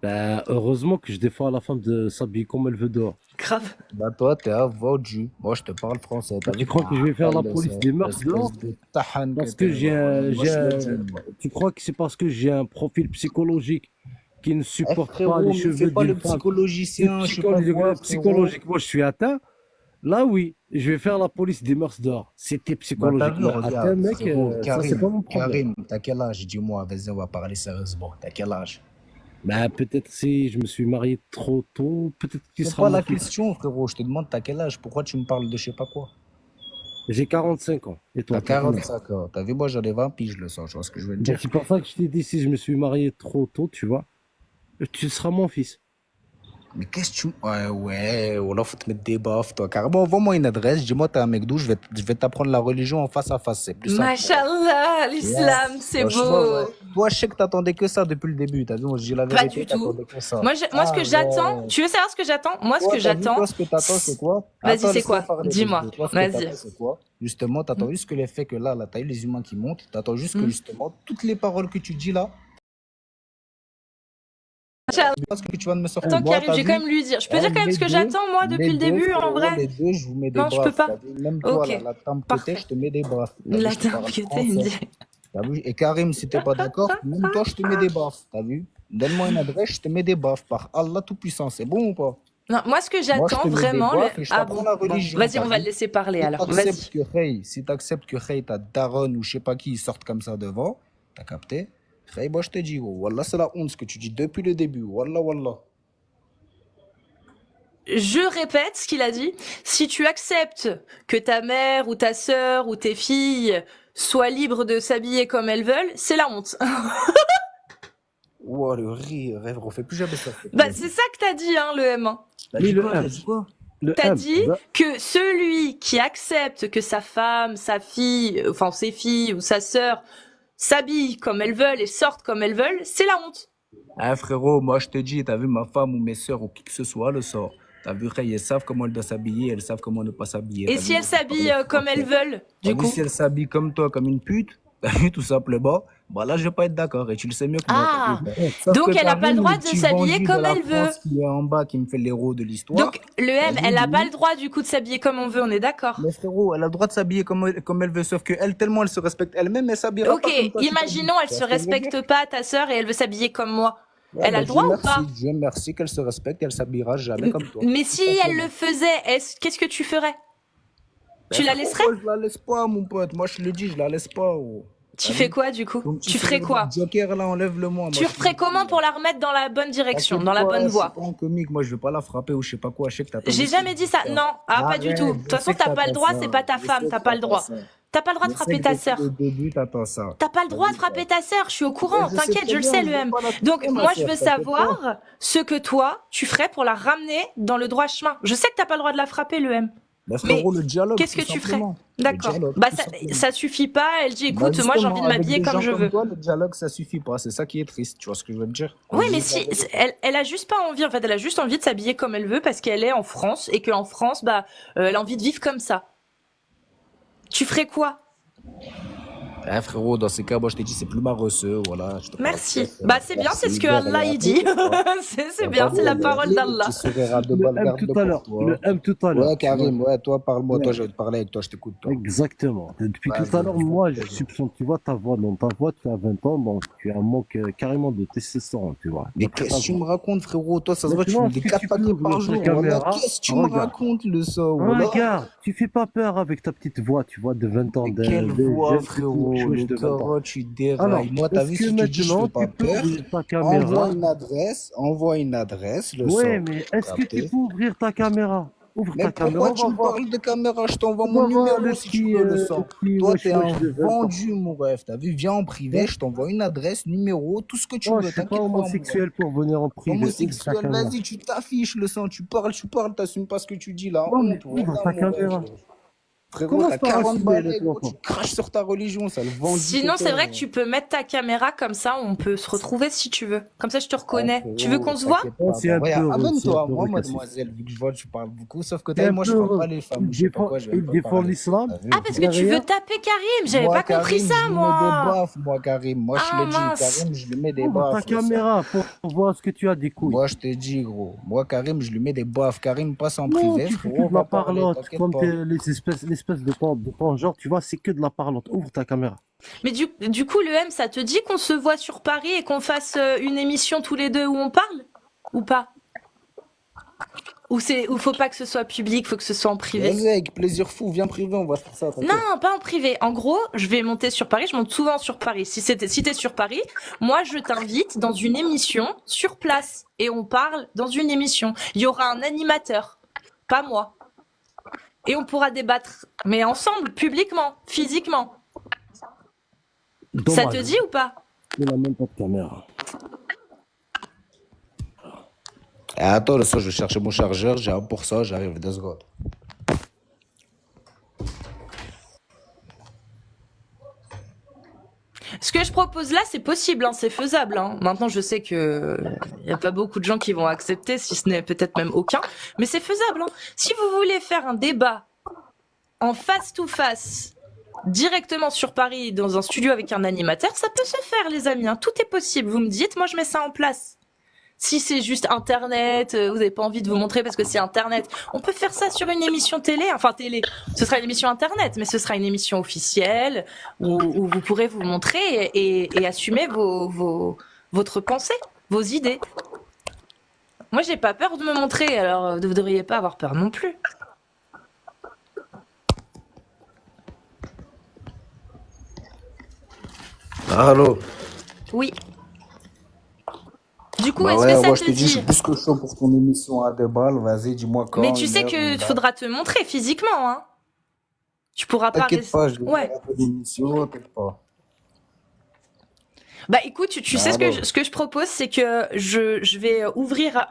Ben, heureusement que je défends à la femme de s'habiller comme elle veut dehors. Grave. Bah toi, t'es un vendu. Moi, je te parle français. T'as Tu vu crois comment que je vais tu faire la parles de ça? police des mœurs Espèce dehors? de tahan que Parce que t'es, va. Voilà, moi, je le dis. tu crois que c'est parce que j'ai un profil psychologique qui ne Eh supporte pas les frérot, me fais cheveux pas le d'une femme? C'est psychologicien, je sais pas quoi, frérot. psychologique. Moi, je suis atteint. Là, oui, je vais faire la police des mœurs dehors. C'était Bah t'as psychologique. vu, Mais atteint, regarde, mec, frérot, ça, c'est pas mon problème. T'as quel âge? Dis-moi, vas-y, on va parler sérieusement. T'as quel âge? Ben, peut-être si je me suis marié trop tôt, peut-être qu'il C'est sera pas mon la fils. question, frérot. Je te demande t'as quel âge? Pourquoi tu me parles de je sais pas quoi? J'ai 45 ans. Et T'as toi, t'as combien? 45 ans. T'as vu, moi j'en ai 20 piges, je le sens, tu vois ce que je veux te Ben, dire? c'est pour ça que je t'ai dit, si je me suis marié trop tôt, tu vois, tu seras mon fils. Mais qu'est-ce que tu... Ouais, ou alors faut te mettre des baffes, toi. Carrément, envoie-moi une adresse, dis-moi t'es un mec d'où, je vais t'apprendre la religion en face à face, c'est plus simple. Mashallah, Ouais, l'islam, c'est franchement, ouais. beau. Toi, je sais que t'attendais que ça depuis le début, t'as vu, moi je dis la Pas vérité, du tout. t'attendais que ça. Moi, ce Ah que j'attends, ouais. tu veux savoir ce que j'attends? Moi, ce Toi, que t'as vu, j'attends, toi, ce que t'attends, c'est quoi? vas-y, Attends, c'est laisse-moi quoi? parler, Dis-moi. bébé. Toi, ce que Vas-y. t'attends, c'est quoi? Justement, t'attends juste que les faits que là, t'as eu les humains qui montent, t'attends juste que, Hmm. justement, toutes les paroles que tu dis là, Mashallah. parce que tu vas de me sortir, Attends qui moi, arrive, t'as je vais quand vu? même lui dire. Je peux dire Eh, quand même ce que j'attends, moi, depuis le début, en frérot, vrai? les deux, je vous mets des Non, je peux baffes. T'as pas. vu? Même toi, là, Ok, la tempe que t'es, parfait. je te mets des baffes. T'as vu, La je te parle t'inquiéter, il me français. dit. T'as vu? Et Karim, si t'es pas d'accord, même toi, je te mets des baffes. T'as vu? Donne-moi une adresse, je te mets des baffes. Par Allah Tout-Puissant, c'est bon ou pas? Non, moi, ce que Moi, je te j'attends mets des vraiment, baffes et je ah t'apprends bon, la bon, religion. vas-y, T'as on va vu? le laisser parler Si alors. t'acceptes Vas-y. que Hey, si t'acceptes que Hey, ta daronne ou je sais pas qui, ils sortent comme ça devant, t'as capté? Hey, moi, je te dis, oh, Wallah, c'est la honte ce que tu dis depuis le début. Wallah, Wallah. Je répète ce qu'il a dit. Si tu acceptes que ta mère ou ta sœur ou tes filles soient libres de s'habiller comme elles veulent, c'est la honte. Wow, le rire, rêve, refais plus jamais ça. s'il te Bah, plaît. c'est ça que t'as dit, hein, le M1. T'as Mais dit le quoi? M, T'as dit quoi? le T'as M, dit ben, que celui qui accepte que sa femme, sa fille, enfin ses filles ou sa sœur s'habillent comme elles veulent et sortent comme elles veulent, c'est la honte. Ah frérot, moi je te dis, t'as vu ma femme ou mes soeurs ou qui que ce soit le sort. T'as vu, frère, elles savent comment elles doivent s'habiller, elles savent comment ne pas s'habiller. Et T'as si vu, elles s'habillent comme elles veulent, t'as du vu, coup? si elles s'habillent comme toi, comme une pute, t'as vu, tout simplement, bah là, je vais pas être d'accord, et tu le sais mieux que moi, t'as vu, Ah, frère. Sauf donc que elle n'a pas le Karim, droit le de petit s'habiller vendu de comme la elle veut. France qui est en bas, qui me fait l'héros de l'histoire, Donc le t'as M, vu, elle n'a pas lui, le droit du coup de s'habiller comme on veut, on est d'accord? mais frérot, elle a le droit de s'habiller comme elle veut, sauf que elle, tellement elle se respecte elle-même, elle s'habillera Ok, pas comme toi, tu t'habilles. imaginons elle Tu vois se ce que je veux dire? respecte pas, ta sœur, et elle veut s'habiller comme moi. Ouais, Elle a bah le droit ou pas? Dieu merci qu'elle se respecte, elle s'habillera jamais comme toi, Mais tout si elle le simplement. faisait, qu'est-ce que tu ferais? Ben Tu la frérot, laisserais? moi je la laisse pas, mon pote, moi je le dis, je la laisse pas, oh. Tu T'as fais vu? quoi du coup? Ton petit Tu ferais sourire de quoi? Joker là, enlève-le-moi, moi Tu je te le ferais comment dis. pour la remettre dans la bonne direction, T'inquiète dans la bonne pas, je suis voie? pas un comique, moi je vais pas la frapper ou je sais pas quoi, je sais que t'as J'ai tendance à jamais dit dire ça. ça. Non, ah pas du tout. Arrête, De toute je façon, sais que t'as pas le t'attends droit, ça, c'est pas ta je femme, sais t'as que pas le t'attends droit. ça. T'as pas le droit de Je sais frapper que ta depuis le sœur. début t'attends ça. T'as pas le T'as droit vu de ça? frapper ta sœur, je suis au Ouais, courant. je sais T'inquiète, très je le bien, sais, je le vais M. pas la Donc, toucher, ma moi, je soeur, veux t'inquiète pas. savoir ce que toi, tu ferais pour la ramener dans le droit chemin. Je sais que t'as pas le droit de la frapper, le M. Mais Mais frérot, le dialogue, qu'est-ce tout que tu ferais? simplement. Le D'accord. dialogue, Bah, tout simplement. ça suffit pas. Elle dit, Bah écoute, moi, j'ai envie justement, de avec m'habiller des comme gens je comme veux. toi, le dialogue, ça suffit pas. C'est ça qui est triste, tu vois ce que je veux te dire? On Oui, se mais dit la si, vérité. elle a juste pas envie, en fait, elle a juste envie de s'habiller comme elle veut parce qu'elle est en France et qu'en France, bah, elle a envie de vivre comme ça. Tu ferais quoi? Eh, frérot, dans ces cas, moi je t'ai dit, c'est plus ma resseux, voilà, je te parle Merci. tête, Bah, c'est bien, c'est merci, ce que de Allah rien, il dit. t'inquiète pas. C'est Y a bien, pas de c'est la problème. parole Le d'Allah. petit sourire à deux Le balles, M tout garde-le à pour l'heure, toi. le M tout à Ouais, l'heure, tu vois. Karim, ouais, toi, parle-moi, toi, Ouais, je vais te parler avec toi, je t'écoute, toi. exactement. Depuis tout à Vas-y, l'heure, fais-toi moi, je plaisir. soupçonne, tu vois, ta voix, dans ta voix, tu as 20 ans, donc tu as un manque carrément de testostérone, tu vois, Mais d'après ta qu'est-ce que tu voix. me racontes, frérot? Toi, ça se voit, tu Maintenant, mets des si 4 tu peux paquets par ouvrir ta jour, voilà. caméra, Qu'est-ce que tu me regarde. racontes, le ça, voilà? Regarde, tu fais pas peur avec ta petite voix, tu vois, de 20 ans, Mais quelle des voix, jeunes petits frérot? chouches Le de 20 ans. carotte, tu dérailles. Alors, Moi, t'as est-ce vu, que si tu dis je fais maintenant pas tu peux peur, ouvrir ta caméra? envoie une adresse, le Ouais, sang. mais est-ce que tu Capté? peux ouvrir ta caméra? Ouvre Mais ta caméra, pourquoi tu me parles de caméra? Je t'envoie on mon va voir numéro si tu veux, le le sang. petit Toi, t'es wesh wesh un de 20 ans. vendu, mon rêve. T'as vu? Viens en privé, Hein? je t'envoie une adresse, numéro, tout ce que tu Moi, je veux. suis pas T'inquiète pas, mon rêve. homosexuel pour venir en privé. Ouvre ta Homosexuel, caméra. vas-y, tu t'affiches, le sang. Tu parles, t'assumes pas ce que tu dis, là. Non, mais Honte, ouvre voilà, ta mon rêve. caméra. Frérot, Commence t'as par 40 assumer balais, maintenant. gros. Tu craches sur ta religion, ça, le vendu Sinon, c'est total, vrai que moi. tu peux mettre ta caméra comme ça, on peut se retrouver si tu veux. Comme ça, je te Ah, reconnais. Tu veux frérot, qu'on se voit? t'inquiète Non, pas. c'est Bah, un peu regarde, heureux, c'est un abonne-toi, peu moi, heureux, Cassif. mademoiselle, vu que je vois que tu parles beaucoup. Sauf que C'est t'as vu, un moi, peu je frappe heureux. pas les femmes. Je sais pas quoi, je vais Il même pas défend parler. l'islam. T'as vu? Ah, parce que tu veux Derrière, taper Karim. J'avais Moi, pas compris Karim, ça, je lui mets des moi. baffes, moi, Karim. Moi, je Ah, le dis, mince. Karim, je lui mets des ouvre ta baffes, le sang. caméra pour voir ce que tu as des couilles. Moi, je te dis, gros. Moi, Karim, je lui mets des baffes. Karim, passe en Non, privé, tu fais que frérot, on de la va parler, parlotte, t'inquiète comme pas. l'espèce de ton genre, tu vois, c'est que de la parlotte. Ouvre ta caméra. Mais du coup, le M, ça te dit qu'on se voit sur Paris et qu'on fasse une émission tous les deux où on parle? Ou pas? Ou faut pas que ce soit public, faut que ce soit en privé? Vas-y, avec plaisir fou, viens privé, on va faire ça, t'inquiète. Non, pas en privé. En gros, je vais monter sur Paris. Je monte souvent sur Paris. Si t'es sur Paris, moi, je t'invite dans une émission sur place et on parle dans une émission. Il y aura un animateur, pas moi, et on pourra débattre, mais ensemble, publiquement, physiquement. Ça te Dommage. dit ou pas? Il n'a même pas de caméra. Attends, le soir, je vais chercher mon chargeur, j'ai un pour ça, j'arrive 2 secondes. Ce que je propose là, c'est possible, hein, c'est faisable. Hein. Maintenant, je sais que y a pas beaucoup de gens qui vont accepter, si ce n'est peut-être même aucun, mais c'est faisable. Hein. Si vous voulez faire un débat en face to face, directement sur Paris, dans un studio avec un animateur, ça peut se faire, les amis. Hein. Tout est possible. Vous me dites, moi, je mets ça en place. Si c'est juste Internet, vous n'avez pas envie de vous montrer parce que c'est Internet, on peut faire ça sur une émission télé. Enfin, télé, ce sera une émission Internet, mais ce sera une émission officielle où vous pourrez vous montrer et assumer votre pensée, vos idées. Moi, j'ai pas peur de me montrer, alors vous devriez pas avoir peur non plus. Allô? Oui. Du coup, Bah est-ce ouais, que ça moi, je te te dis, je suis dit? plus que chaud pour ton émission à 2 balles. Vas-y, dis-moi quand. Mais tu sais une heure, que une date. faudra te montrer physiquement, hein. Tu pourras pas T'inquiète rester. pas, je vais Ouais. faire un peu d'émission, t'inquiète pas. Bah écoute, tu sais Alors. ce que je propose, c'est que je vais ouvrir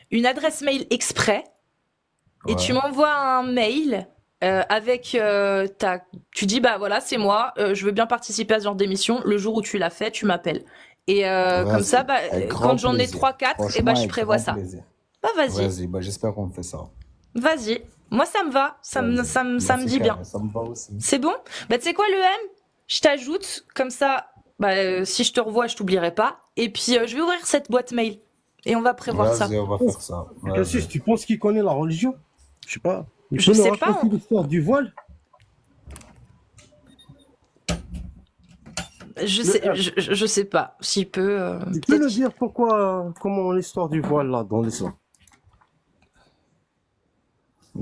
une adresse mail exprès et Ouais. tu m'envoies un mail avec tu dis bah voilà c'est moi, je veux bien participer à ce genre d'émission. Le jour où tu l'as fait, tu m'appelles et comme Vas-y, ça bah avec grand quand j'en ai plaisir. 3-4 et Franchement, bah je avec prévois grand ça. plaisir. Bah vas-y, Vas-y, bah j'espère qu'on fait ça. vas-y. Moi ça me va, Vas-y. ça Bah me c'est dit bien. carré, ça me va aussi. C'est bon? Bah tu sais quoi le M? Je t'ajoute, comme ça, bah, si je te revois, je t'oublierai pas. Et puis je vais ouvrir cette boîte mail et on va prévoir ça. Vas-y, on va faire ça. Cassius, Vas-y. tu penses qu'il connaît la religion? Je sais pas. Il Je peut nous sais pas. raconter l'histoire du voile? Je sais pas. S'il peut, Tu peux peut-être. nous dire pourquoi, comment l'histoire du voile là dans l'islam?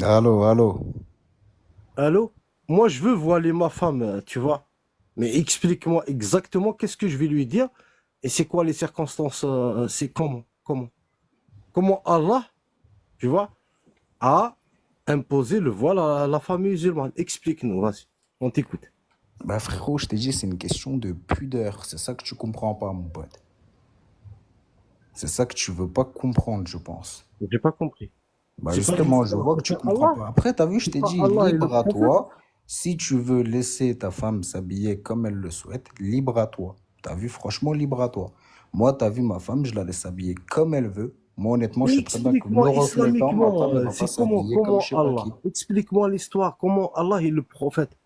Allô, allô. Allô? Moi, je veux voiler ma femme, tu vois. Mais explique-moi exactement qu'est-ce que je vais lui dire et c'est quoi les circonstances, c'est comment Allah, tu vois, a imposé le voile à la famille musulmane. Explique-nous, vas-y, on t'écoute. Bah frérot, je t'ai dit, c'est une question de pudeur. C'est ça que tu comprends pas, mon pote. C'est ça que tu veux pas comprendre, je pense. J'ai pas compris. Bah C'est pas justement, je vois que tu c'est pas comprends Allah, pas. Après, t'as vu, je c'est t'ai pas dit, Allah et le libre à prophète. toi. Si tu veux laisser ta femme s'habiller comme elle le souhaite, libre à toi. T'as vu, franchement, libre à toi. Moi, t'as vu ma femme, je la laisse s'habiller comme elle veut. Moi, honnêtement, je sais très bien que me Explique-moi reflétant, ma islamiquement, femme, elle va pas c'est comment, s'habiller comme comment je sais pas qui. Allah. Explique-moi l'histoire, comment Allah est le prophète.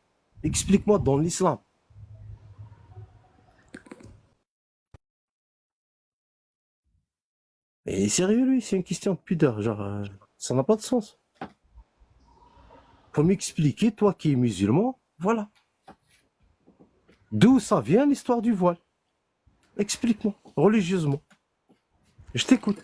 Explique-moi dans l'islam. Et sérieux, lui, c'est une question de pudeur. Genre, ça n'a pas de sens. Faut m'expliquer, toi qui es musulman, voilà. D'où ça vient l'histoire du voile? Explique-moi, religieusement. Je t'écoute.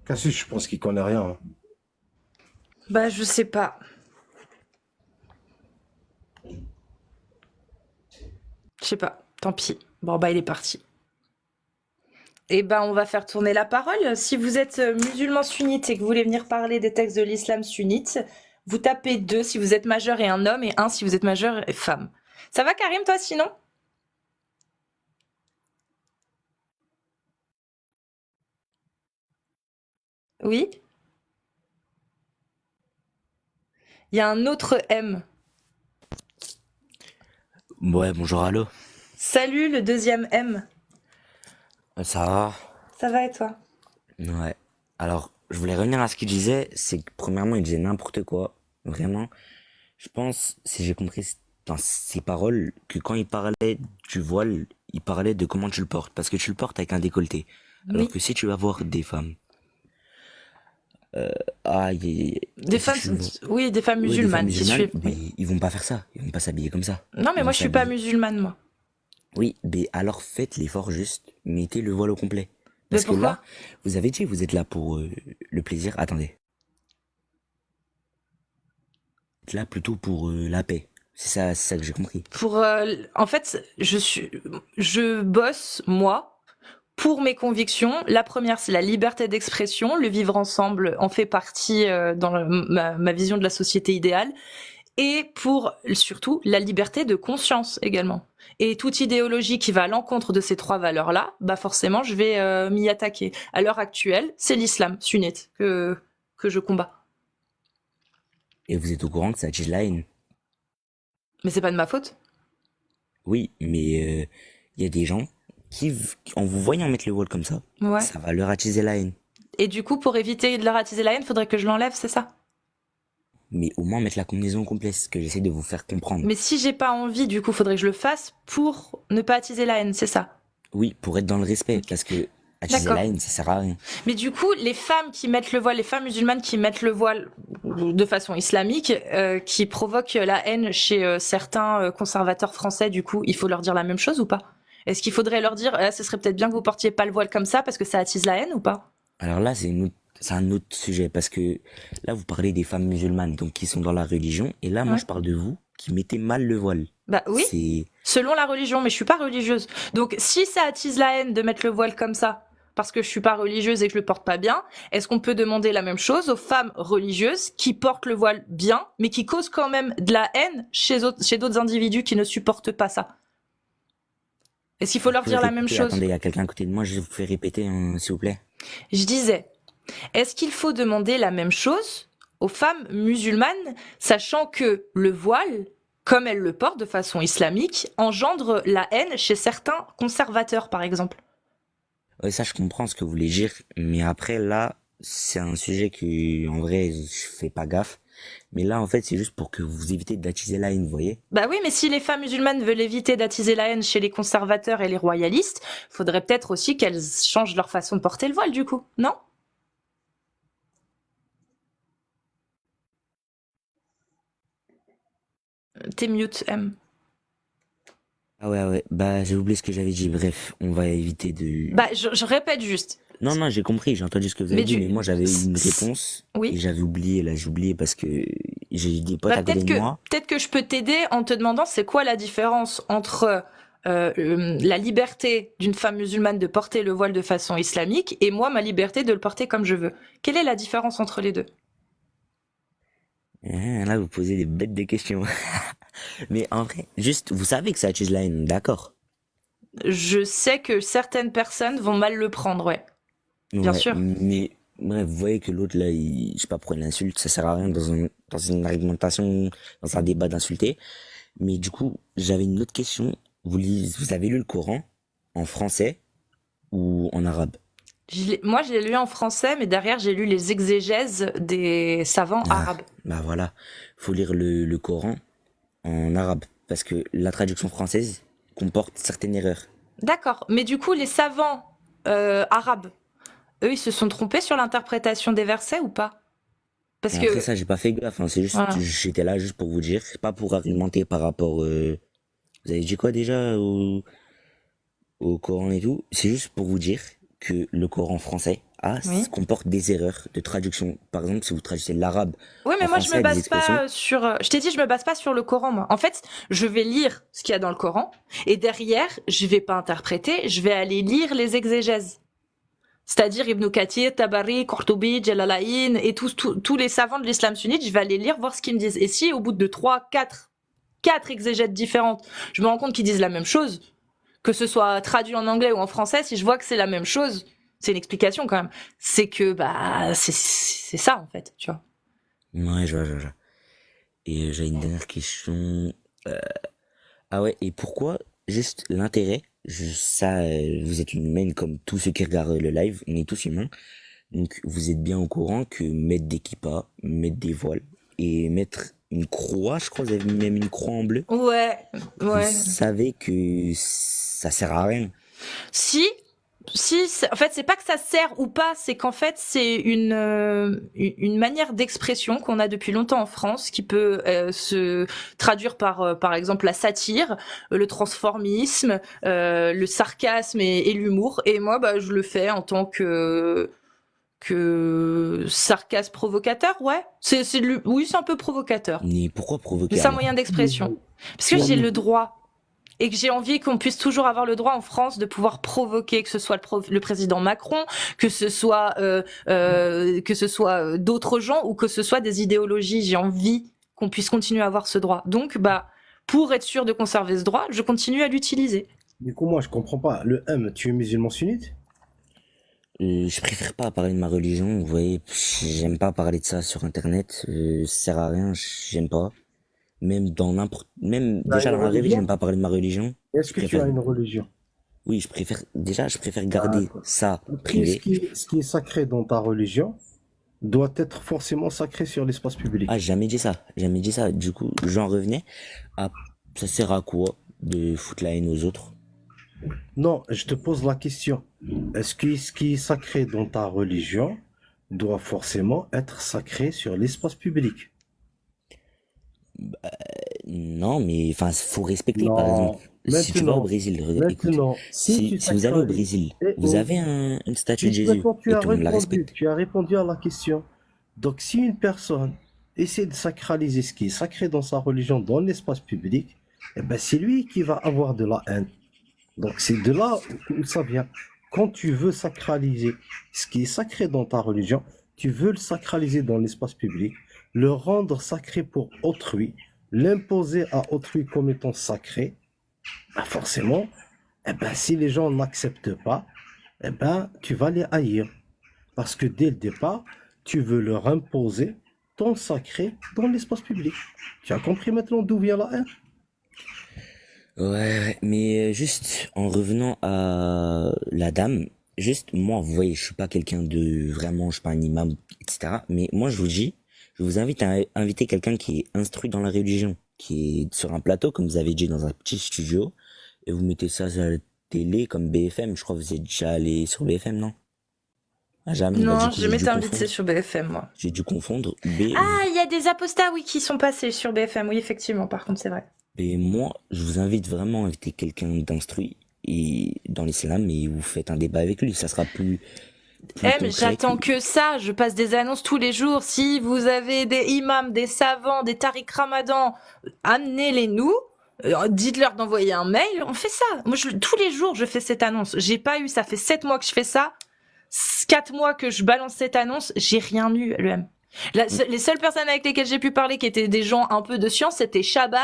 Cassius, je pense qu'il connaît rien, hein. Bah je sais pas. Je sais pas. Tant pis. Bon bah il est parti. Eh ben, on va faire tourner la parole. Si vous êtes musulman sunnite et que vous voulez venir parler des textes de l'islam sunnite, vous tapez 2 si vous êtes majeur et un homme, et 1 si vous êtes majeur et femme. Ça va, Karim, toi, sinon? Oui? Il y a un autre M. Ouais, bonjour, allô. Salut, le deuxième M. Ça va? Ça va et toi? Ouais. Alors, je voulais revenir à ce qu'il disait. C'est que, premièrement, il disait n'importe quoi. Vraiment. Je pense, si j'ai compris dans ses paroles, que quand il parlait du voile, il parlait de comment tu le portes. Parce que tu le portes avec un décolleté. Alors Oui. que si tu vas voir des femmes, ah, Des si femmes, tu veux- oui, des femmes ouais, des femmes musulmanes qui musulmanes, suivent. mais Oui. ils vont pas faire ça. Ils vont pas s'habiller comme ça. Non, mais Ils moi, vont je suis pas s'habiller. musulmane, moi. Oui, mais alors faites l'effort juste, mettez le voile au complet. Mais Parce que pourquoi? là, vous avez dit, vous êtes là pour le plaisir. Attendez. Vous êtes là plutôt pour la paix. C'est ça que j'ai compris. Pour, en fait, je bosse, moi, pour mes convictions. La première, c'est la liberté d'expression. Le vivre ensemble en fait partie dans ma vision de la société idéale. Et pour, surtout, la liberté de conscience également. Et toute idéologie qui va à l'encontre de ces 3 valeurs-là, bah forcément, je vais m'y attaquer. À l'heure actuelle, c'est l'islam sunnite que je combats. Et vous êtes au courant que ça attise la haine. Mais c'est pas de ma faute. Oui, mais il y a des gens qui, en vous voyant mettre le voile comme Ouais. ça va leur attiser la haine. Et du coup, pour éviter de leur attiser la haine, faudrait que je l'enlève, c'est ça? Mais au moins mettre la combinaison au complet, c'est ce que j'essaie de vous faire comprendre. Mais si j'ai pas envie, du coup, faudrait que je le fasse pour ne pas attiser la haine, c'est ça? Oui, pour être dans le respect, parce que attiser D'accord. la haine, ça sert à rien. Mais du coup, les femmes qui mettent le voile, les femmes musulmanes qui mettent le voile de façon islamique, qui provoquent la haine chez certains conservateurs français, du coup, il faut leur dire la même chose ou pas? Est-ce qu'il faudrait leur dire, ce serait peut-être bien que vous portiez pas le voile comme ça parce que ça attise la haine ou pas? Alors là, c'est un autre sujet, parce que là, vous parlez des femmes musulmanes, donc qui sont dans la religion, et là, moi, Ouais. je parle de vous qui mettez mal le voile. Bah oui, C'est selon la religion, mais je suis pas religieuse. Donc si ça attise la haine de mettre le voile comme ça, parce que je suis pas religieuse et que je le porte pas bien, est-ce qu'on peut demander la même chose aux femmes religieuses qui portent le voile bien, mais qui causent quand même de la haine chez d'autres individus qui ne supportent pas ça? Est-ce qu'il faut leur Vous pouvez dire la même répéter, chose? attendez, il y a quelqu'un à côté de moi, je vous fais répéter, s'il vous plaît. Je disais, est-ce qu'il faut demander la même chose aux femmes musulmanes, sachant que le voile, comme elles le portent de façon islamique, engendre la haine chez certains conservateurs, par exemple? Ouais, ça, je comprends ce que vous voulez dire, mais après, là, c'est un sujet que, en vrai, je fais pas gaffe. Mais là, en fait, c'est juste pour que vous évitez d'attiser la haine, vous voyez? Bah oui, mais si les femmes musulmanes veulent éviter d'attiser la haine chez les conservateurs et les royalistes, faudrait peut-être aussi qu'elles changent leur façon de porter le voile, du coup, non? T'es mute, M. Ah ouais, ouais, bah, j'ai oublié ce que j'avais dit. Bref, on va éviter de... Bah, je répète juste. Non, non, j'ai compris, j'ai entendu ce que vous avez Mais dit, du... mais moi, j'avais une réponse, et Oui. j'avais oublié, là, j'ai oublié parce que j'ai des potes Bah, à côté de moi. peut-être que je peux t'aider en te demandant c'est quoi la différence entre la liberté d'une femme musulmane de porter le voile de façon islamique et moi, ma liberté de le porter comme je veux. Quelle est la différence entre les deux? Là, vous posez des bêtes de questions. Mais en vrai, juste, vous savez que ça attise la haine, d'accord? Je sais que certaines personnes vont mal le prendre, ouais. Bien Ouais, sûr. mais bref, vous voyez que l'autre là, je sais pas pourquoi il insulte, ça sert à rien dans une argumentation, dans un débat d'insulter. Mais du coup, j'avais une autre question. Vous avez lu le Coran en français ou en arabe? Moi, je l'ai lu en français, mais derrière, j'ai lu les exégèses des savants Ah, arabes. bah voilà, faut lire le Coran en arabe parce que la traduction française comporte certaines erreurs. D'accord. Mais du coup, les savants arabes, eux, ils se sont trompés sur l'interprétation des versets ou pas? Parce Et après que, ça, j'ai pas fait gaffe, hein, c'est juste, voilà. j'étais là juste pour vous dire, c'est pas pour argumenter par rapport, vous avez dit quoi déjà au Coran et tout, c'est juste pour vous dire que le Coran français Oui. comporte des erreurs de traduction. Par exemple, si vous traduisez l'arabe Oui, mais en moi, je français me avec des base expressions, pas sur. Je t'ai dit, je me base pas sur le Coran, moi. En fait, je vais lire ce qu'il y a dans le Coran, et derrière, je vais pas interpréter, je vais aller lire les exégèses. C'est-à-dire Ibn Kathir, Tabari, Qurtubi, Jalalayn, et tous les savants de l'islam sunnite, je vais aller lire, voir ce qu'ils me disent. Et si, au bout de 4 exégètes différentes, je me rends compte qu'ils disent la même chose, que ce soit traduit en anglais ou en français, si je vois que c'est la même chose, c'est une explication quand même. C'est que, bah, c'est ça, en fait, tu vois. ouais, je vois. Et j'avais une dernière question. Euh, ah ouais, et pourquoi juste l'intérêt, ça, vous êtes une humaine comme tous ceux qui regardent le live, on est tous humains, donc vous êtes bien au courant que mettre des kippas, mettre des voiles et mettre une croix, je crois, vous avez mis même une croix en bleu, Ouais, vous ouais. savez que ça sert à rien. Si, en fait, c'est pas que ça sert ou pas, c'est qu'en fait, c'est une manière d'expression qu'on a depuis longtemps en France, qui peut se traduire par exemple, la satire, le transformisme, le sarcasme et l'humour. Et moi, bah, je le fais en tant que sarcasme provocateur, ouais. Oui, c'est un peu provocateur. Mais pourquoi Mais provoquer c'est un alors? moyen d'expression. Parce que j'ai le droit. Et que j'ai envie qu'on puisse toujours avoir le droit en France de pouvoir provoquer, que ce soit le président Macron, que ce soit d'autres gens ou que ce soit des idéologies. J'ai envie qu'on puisse continuer à avoir ce droit. Donc, bah, pour être sûr de conserver ce droit, je continue à l'utiliser. Du coup, moi, je comprends pas. Le M, tu es musulman sunnite? Je préfère pas parler de ma religion, vous voyez, j'aime pas parler de ça sur internet, ça sert à rien, j'aime pas. Même Tu as déjà une dans la vraie vie, religion? j'aime pas parler de ma religion. Est-ce Je que tu préfère, as une religion? oui, je préfère garder D'accord. ça Après, privé. ce qui est sacré dans ta religion doit être forcément sacré sur l'espace public. Ah, j'ai jamais dit ça. Du coup, j'en revenais à, ça sert à quoi de foutre la haine aux autres? Non, je te pose la question. Est-ce que ce qui est sacré dans ta religion doit forcément être sacré sur l'espace public? Non, mais enfin, faut respecter. Par Non. exemple, si tu vas au Maintenant, Brésil, écoute, maintenant, si tu si vous allez au sacralises, Brésil, et vous avez une statue de Jésus maintenant et tout le monde la respecte. tu as répondu à la question. Donc, si une personne essaie de sacraliser ce qui est sacré dans sa religion dans l'espace public, eh ben, c'est lui qui va avoir de la haine. Donc, c'est de là où ça vient. Quand tu veux sacraliser ce qui est sacré dans ta religion, tu veux le sacraliser dans l'espace public, le rendre sacré pour autrui, l'imposer à autrui comme étant sacré, bah forcément, Eh ben, si les gens n'acceptent pas, eh ben, tu vas les haïr. Parce que dès le départ, tu veux leur imposer ton sacré dans l'espace public. Tu as compris maintenant d'où vient la haine? Ouais, mais juste en revenant à la dame, juste moi, vous voyez, je suis pas quelqu'un de vraiment, je suis pas un imam, etc. Mais moi, je vous dis, je vous invite à inviter quelqu'un qui est instruit dans la religion, qui est sur un plateau, comme vous avez dit, dans un petit studio, et vous mettez ça sur la télé comme BFM. Je crois que vous êtes déjà allé sur BFM, non? Ah, jamais, bah du Non, coup, j'ai été invitée sur BFM, moi. J'ai dû confondre B. Ah, il y a des apostats, oui, qui sont passés sur BFM. Oui, effectivement, par contre, c'est vrai. Et moi, je vous invite vraiment à inviter quelqu'un d'instruit et dans l'islam et vous faites un débat avec lui. Ça sera plus Mais concret j'attends que ça. Je passe des annonces tous les jours. Si vous avez des imams, des savants, des tariq ramadan, amenez-les nous. Dites-leur d'envoyer un mail. On fait ça. Moi, tous les jours, je fais cette annonce. J'ai pas eu, ça fait 7 mois que je fais ça. 4 mois que je balance cette annonce. J'ai rien eu, le M. Les seules personnes avec lesquelles j'ai pu parler qui étaient des gens un peu de science, c'était Chaban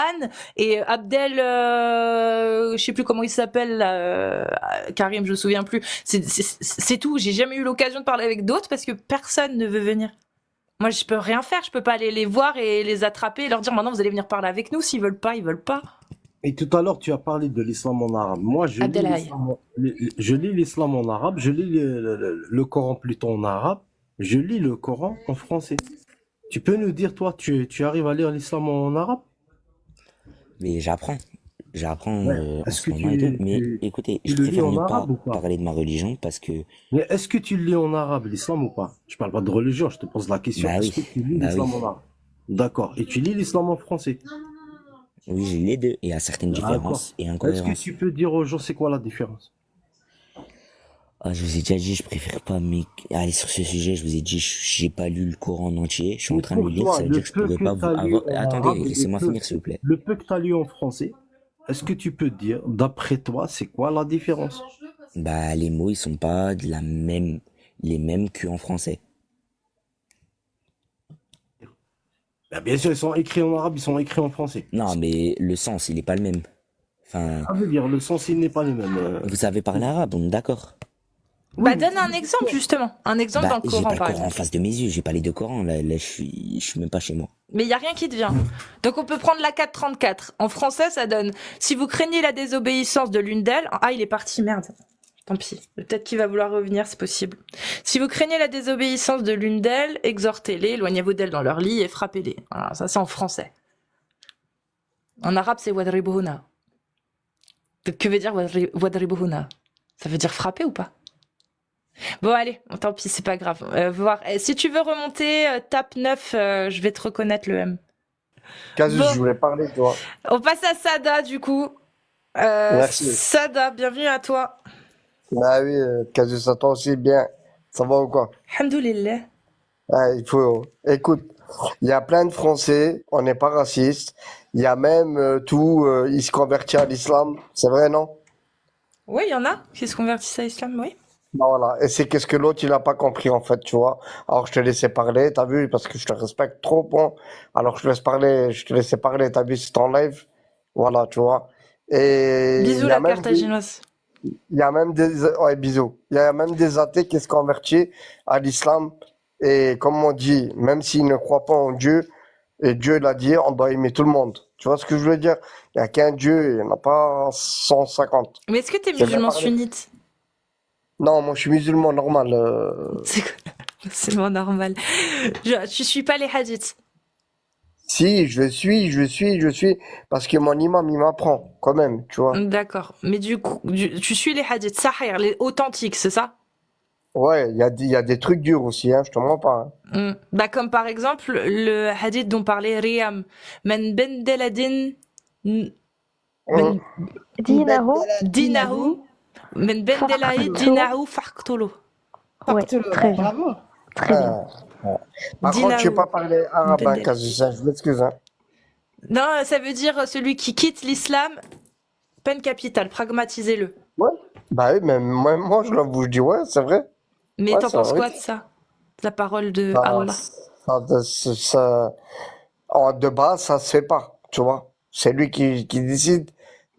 et Abdel, je sais plus comment il s'appelle, Karim, je me souviens plus. C'est tout. J'ai jamais eu l'occasion de parler avec d'autres parce que personne ne veut venir. Moi, je peux rien faire. Je peux pas aller les voir et les attraper et leur dire maintenant vous allez venir parler avec nous. S'ils veulent pas, ils veulent pas. Et tout à l'heure, tu as parlé de l'islam en arabe. Moi, Abdelhaï. je lis l'islam en arabe, je lis le Coran plutôt en arabe, je lis le Coran en français. Tu peux nous dire, toi, tu arrives à lire l'islam en arabe? Mais j'apprends. J'apprends Ouais. en Est-ce ce que moment et tout. Mais tu écoutez, tu je le lis préfère en ne pas arabe ou pas? parler de ma religion parce que, Mais est-ce que tu le lis en arabe, l'islam ou pas? Je parle pas de religion, je te pose la question. bah Est-ce oui, que tu lis bah oui. l'islam en arabe? D'accord. Et tu lis l'islam en français? Oui, j'ai les deux. Et il y a certaines D'accord. différences et Est-ce que incohérences. tu peux dire aux gens c'est quoi la différence? Ah, je vous ai déjà dit, je préfère pas aller sur ce sujet. Je vous ai dit, j'ai pas lu le Coran en entier. Je suis en Mais train de le pour lire. toi, Ça veut le dire que je peu pourrais que pas tu vous as lu avoir. en Attendez, arabe et laissez-moi finir, s'il vous plaît. le peu que tu as lu en français, est-ce que tu peux dire, d'après toi, c'est quoi la différence? Bah, les mots, ils sont pas de les mêmes qu'en français. Ben, bien sûr, ils sont écrits en arabe, ils sont écrits en français. Non, mais le sens, il est pas le même. Enfin, Ça veut dire, le sens, il n'est pas le même. vous savez parler arabe, on est d'accord. Bah, donne un exemple, justement. Un exemple dans Bah, le j'ai Coran, pas le par Coran en exemple. face de mes yeux, j'ai pas les deux Corans, là, je suis même pas chez moi. Mais il y a rien qui te vient. Donc on peut prendre la 434. En français, ça donne si vous craignez la désobéissance de l'une d'elles. Ah, il est parti, merde. Tant pis. Peut-être qu'il va vouloir revenir, c'est possible. Si vous craignez la désobéissance de l'une d'elles, exhortez-les, éloignez-vous d'elles dans leur lit et frappez-les. Voilà, ça c'est en français. En arabe, c'est wadribuhuna. Que veut dire wadribuhuna? Ça veut dire frapper ou pas? Bon, allez, tant pis, c'est pas grave. Voir. Si tu veux remonter, tape 9, je vais te reconnaître le M. Casus, Bon. je voulais parler, toi. On passe à Sada, du coup. Merci. Sada, bienvenue à toi. Bah oui, Casus, à toi aussi, bien. Ça va ou quoi? Alhamdoulilah. Ah, il faut. Écoute, il y a plein de Français, on n'est pas raciste. Il y a même ils se convertissent à l'islam. C'est vrai, non? Oui, il y en a qui se convertissent à l'islam, oui. Bah voilà. Et c'est qu'est-ce que l'autre, il a pas compris, en fait, tu vois. Alors, je te laissais parler, t'as vu, parce que je te respecte trop, bon. Alors, je te laissais parler, t'as vu, c'est en live. Voilà, tu vois. Et Bisous il y a la même carthaginoise. il y a même des, ouais, bisous. Il y a même des athées qui se convertissent à l'islam. Et comme on dit, même s'ils ne croient pas en Dieu, et Dieu l'a dit, on doit aimer tout le monde. Tu vois ce que je veux dire? Il n'y a qu'un Dieu, il n'y en a pas 150. Mais est-ce que t'es C'est bien musulman parlé. sunnite? Non, moi je suis musulman normal. C'est quoi? C'est bon, normal. Tu suis pas les hadiths. Si, je suis, parce que mon imam, il m'apprend, quand même, tu vois. D'accord. Mais du coup, tu suis les hadiths sahih, les authentiques, c'est ça? Ouais, il y a des trucs durs aussi, hein, je te mens pas. Hein. Bah, comme par exemple, le hadith dont parlait Riyam. Man bendeladin Hum. Dinahu, dinahu. Man bendelahi Faqtulu. dinahu faqtulu. Ouais, très bien. Bravo. Très bien. Par contre, je sais pas parler arabe, hein, Bendel. Casus, hein, je m'excuse. Hein. Non, ça veut dire celui qui quitte l'islam, peine capitale, pragmatisez-le. Ouais. Bah oui, mais moi je l'avoue, je dis ouais, c'est vrai. Mais Ouais, t'en c'est penses vrai. quoi de ça? De la parole de Ça, Allah. de base, ça se fait pas, tu vois. C'est lui qui décide.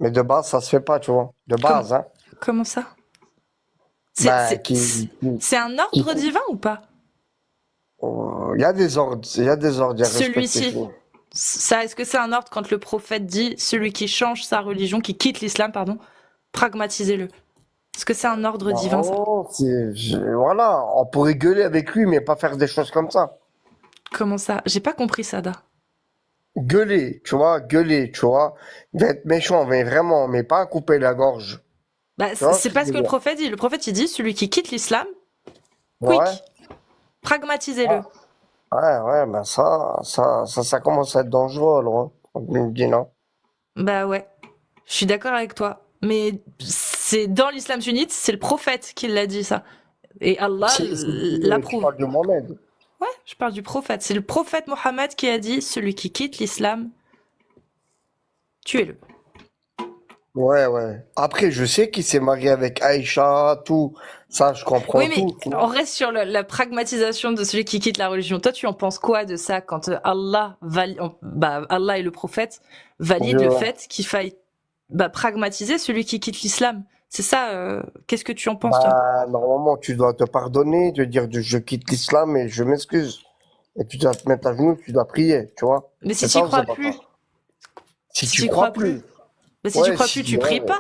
Mais de base, ça se fait pas, tu vois. De base, hein. Comment ça? C'est Bah, c'est- c'est un ordre divin ou pas? Il y a des ordres, il y a des ordres à respecter. Celui-ci. Ça, est-ce que c'est un ordre quand le prophète dit celui qui change sa religion, qui quitte l'islam, pardon, pragmatisez-le? Est-ce que c'est un ordre divin, ça? Non, voilà, on pourrait gueuler avec lui, mais pas faire des choses comme ça. Comment ça? J'ai pas compris ça, Da. Gueuler, tu vois, il va être méchant, mais vraiment, mais pas couper la gorge. Bah, Tu vois ce c'est que pas je ce que veux le dire? prophète dit. Le prophète, il dit celui qui quitte l'islam, Ouais, quick, pragmatisez-le. ouais, ben ça commence à être dangereux, alors, hein. On me dit non. Bah ouais, je suis d'accord avec toi. Mais c'est dans l'islam sunnite, c'est le prophète qui l'a dit ça. Et Allah Tu l'approuve. parles de Mohamed. Ouais, je parle du prophète. C'est le prophète Mohammed qui a dit celui qui quitte l'islam, tuez-le. Ouais. Après, je sais qu'il s'est marié avec Aïcha, tout. Ça, je comprends Oui, mais tout. Tu vois. on reste sur la pragmatisation de celui qui quitte la religion. Toi, tu en penses quoi de ça quand Allah et le prophète valident le Je- fait qu'il faille pragmatiser celui qui quitte l'islam? C'est ça, qu'est-ce que tu en penses, toi? Bah, normalement, tu dois te pardonner, te dire je quitte l'islam et je m'excuse. Et tu dois te mettre à genoux, tu dois prier, tu vois. Mais si C'est tu ça y ou crois c'est pas plus, ça? Si si tu tu crois crois plus, plus. mais si Ouais, tu crois si, plus, tu ouais. pries pas.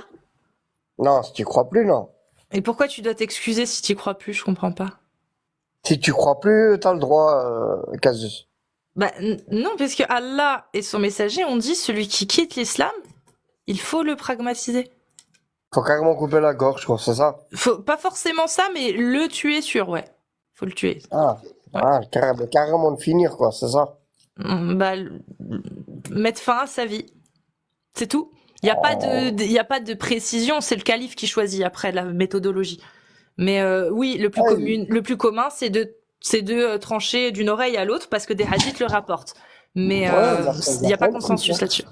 Non, si tu crois plus, non. Et pourquoi tu dois t'excuser si tu crois plus? Je comprends pas. Si tu crois plus, t'as le droit, Casus. Bah non, parce que Allah et son messager ont dit celui qui quitte l'islam, il faut le pragmatiser. Faut carrément couper la gorge, quoi, c'est ça? Faut pas forcément ça, mais le tuer sûr, ouais. Faut le tuer. Carrément de finir, quoi, c'est ça? Mettre fin à sa vie. C'est tout. Il y a pas de précision, c'est le calife qui choisit après la méthodologie. Mais oui, le plus commun, c'est de trancher d'une oreille à l'autre parce que des hadiths le rapportent. Mais il y a pas consensus là-dessus.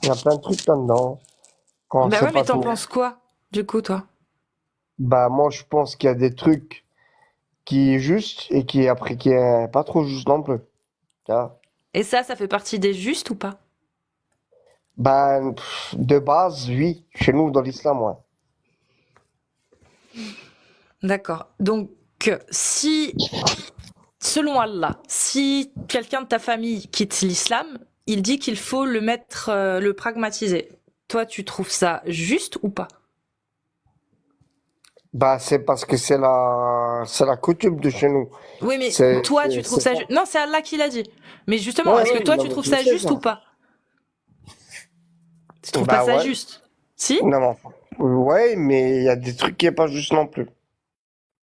Il y a plein de trucs là-dedans. Quand on Bah sait ouais, pas mais t'en tout. penses quoi, du coup, toi? Bah, moi, je pense qu'il y a des trucs qui est juste et qui est pas trop juste non plus. Tu vois. Et ça fait partie des justes ou pas? Ben, de base, oui. Chez nous, dans l'islam, ouais. D'accord. Donc, si, selon Allah, si quelqu'un de ta famille quitte l'islam, il dit qu'il faut le pragmatiser. Toi, tu trouves ça juste ou pas? Bah, c'est parce que c'est la coutume de chez nous. Oui, mais C'est, toi, c'est, tu trouves c'est ça pas- juste. Non, c'est Allah qui l'a dit. Mais justement, Ouais, est-ce que ouais, toi, non, tu mais trouves je ça sais juste ça. ou pas? Tu trouves Bah, pas ça ouais. juste? Si? Non. Ouais, mais il y a des trucs qui est pas juste non plus.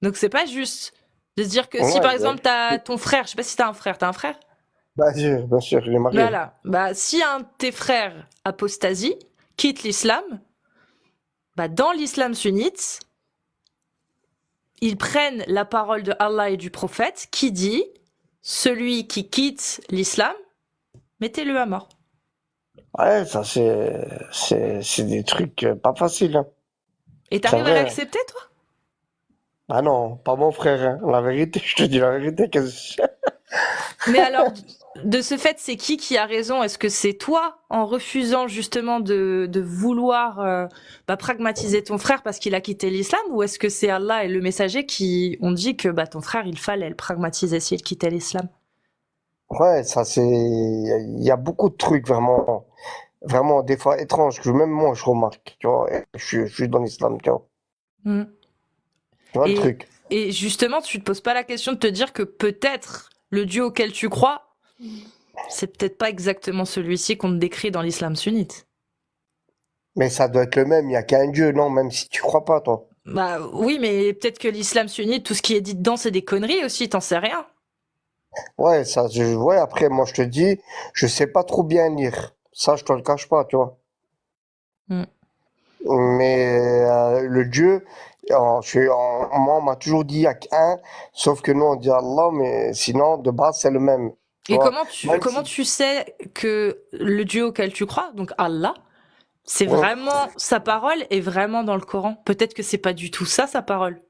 Donc, c'est pas juste de se dire que si, Ouais, par ouais. exemple, t'as ton frère, je sais pas si t'as un frère? Bah, bien sûr, il est marié. Voilà. Si un de tes frères apostasie, quitte l'islam, dans l'islam sunnite, ils prennent la parole de Allah et du prophète qui dit celui qui quitte l'islam, mettez-le à mort. Ouais, ça, c'est des trucs pas faciles, hein. Et t'arrives à vrai. l'accepter, toi? Ah non, pas mon frère, hein. La vérité, je te dis la vérité. Mais alors, de ce fait, c'est qui a raison? Est-ce que c'est toi, en refusant justement de vouloir pragmatiser ton frère parce qu'il a quitté l'islam, ou est-ce que c'est Allah et le messager qui ont dit que ton frère, il fallait le pragmatiser s'il quittait l'islam? Ouais, ça c'est. Il y a beaucoup de trucs vraiment, vraiment des fois étranges que même moi je remarque. Tu vois, et je suis dans l'islam, tu vois. Mm. Tu vois le Et, truc. et justement, tu te poses pas la question de te dire que peut-être le Dieu auquel tu crois, c'est peut-être pas exactement celui-ci qu'on te décrit dans l'islam sunnite. Mais ça doit être le même. Il y a qu'un Dieu, non, même si tu crois pas, toi. Bah oui, mais peut-être que l'islam sunnite, tout ce qui est dit dedans, c'est des conneries aussi, t'en sais rien. Ouais, ouais. Après, moi je te dis, je sais pas trop bien lire. Ça, je te le cache pas, tu vois. Mm. Mais le Dieu, moi, on m'a toujours dit il y a qu'un, sauf que nous on dit Allah, mais sinon de base c'est le même. Tu Et vois. Même comment si- tu sais que le Dieu auquel tu crois, donc Allah, c'est Ouais. vraiment sa parole est vraiment dans le Coran? Peut-être que c'est pas du tout ça sa parole.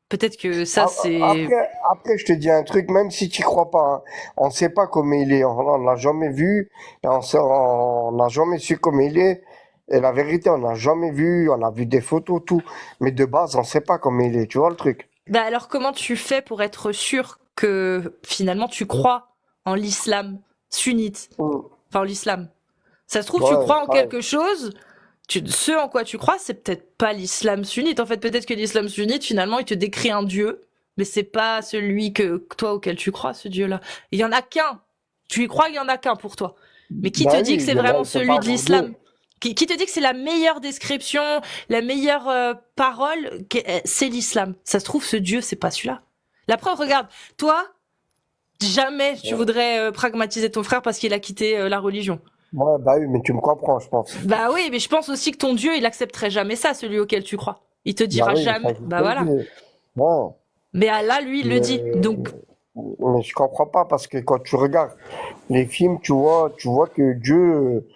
Peut-être que ça c'est. Après, je te dis un truc, même si tu crois pas, hein, on sait pas comment il est, on l'a jamais vu, et on n'a jamais su comment il est. Et la vérité, on n'a jamais vu, on a vu des photos, tout. Mais de base, on sait pas comment il est, tu vois le truc. Bah alors comment tu fais pour être sûr que finalement tu crois en l'islam sunnite? Mm. Enfin, l'islam. Ça se trouve, tu Ouais, crois en pareil. quelque chose, ce en quoi tu crois, c'est peut-être pas l'islam sunnite. En fait, peut-être que l'islam sunnite, finalement, il te décrit un dieu, mais c'est pas celui que toi auquel tu crois, ce dieu-là. Il y en a qu'un. Tu y crois, il y en a qu'un pour toi. Mais qui te Bah dit que oui, c'est mais là, vraiment il peut celui pas de avoir l'islam? Dieu. Qui te dit que c'est la meilleure description, la meilleure parole, c'est l'islam? Ça se trouve, ce dieu, c'est pas celui-là. La preuve, regarde, toi, jamais tu voudrais pragmatiser ton frère parce qu'il a quitté la religion. Ouais, bah oui, mais tu me comprends, je pense. Bah oui, mais je pense aussi que ton Dieu, il accepterait jamais ça, celui auquel tu crois. Il te Bah dira oui, ça, jamais. je Bah te le voilà. dis. Ouais. Mais Allah, lui, il le dit. Donc, Mais je comprends pas parce que quand tu regardes les films, tu vois que Dieu,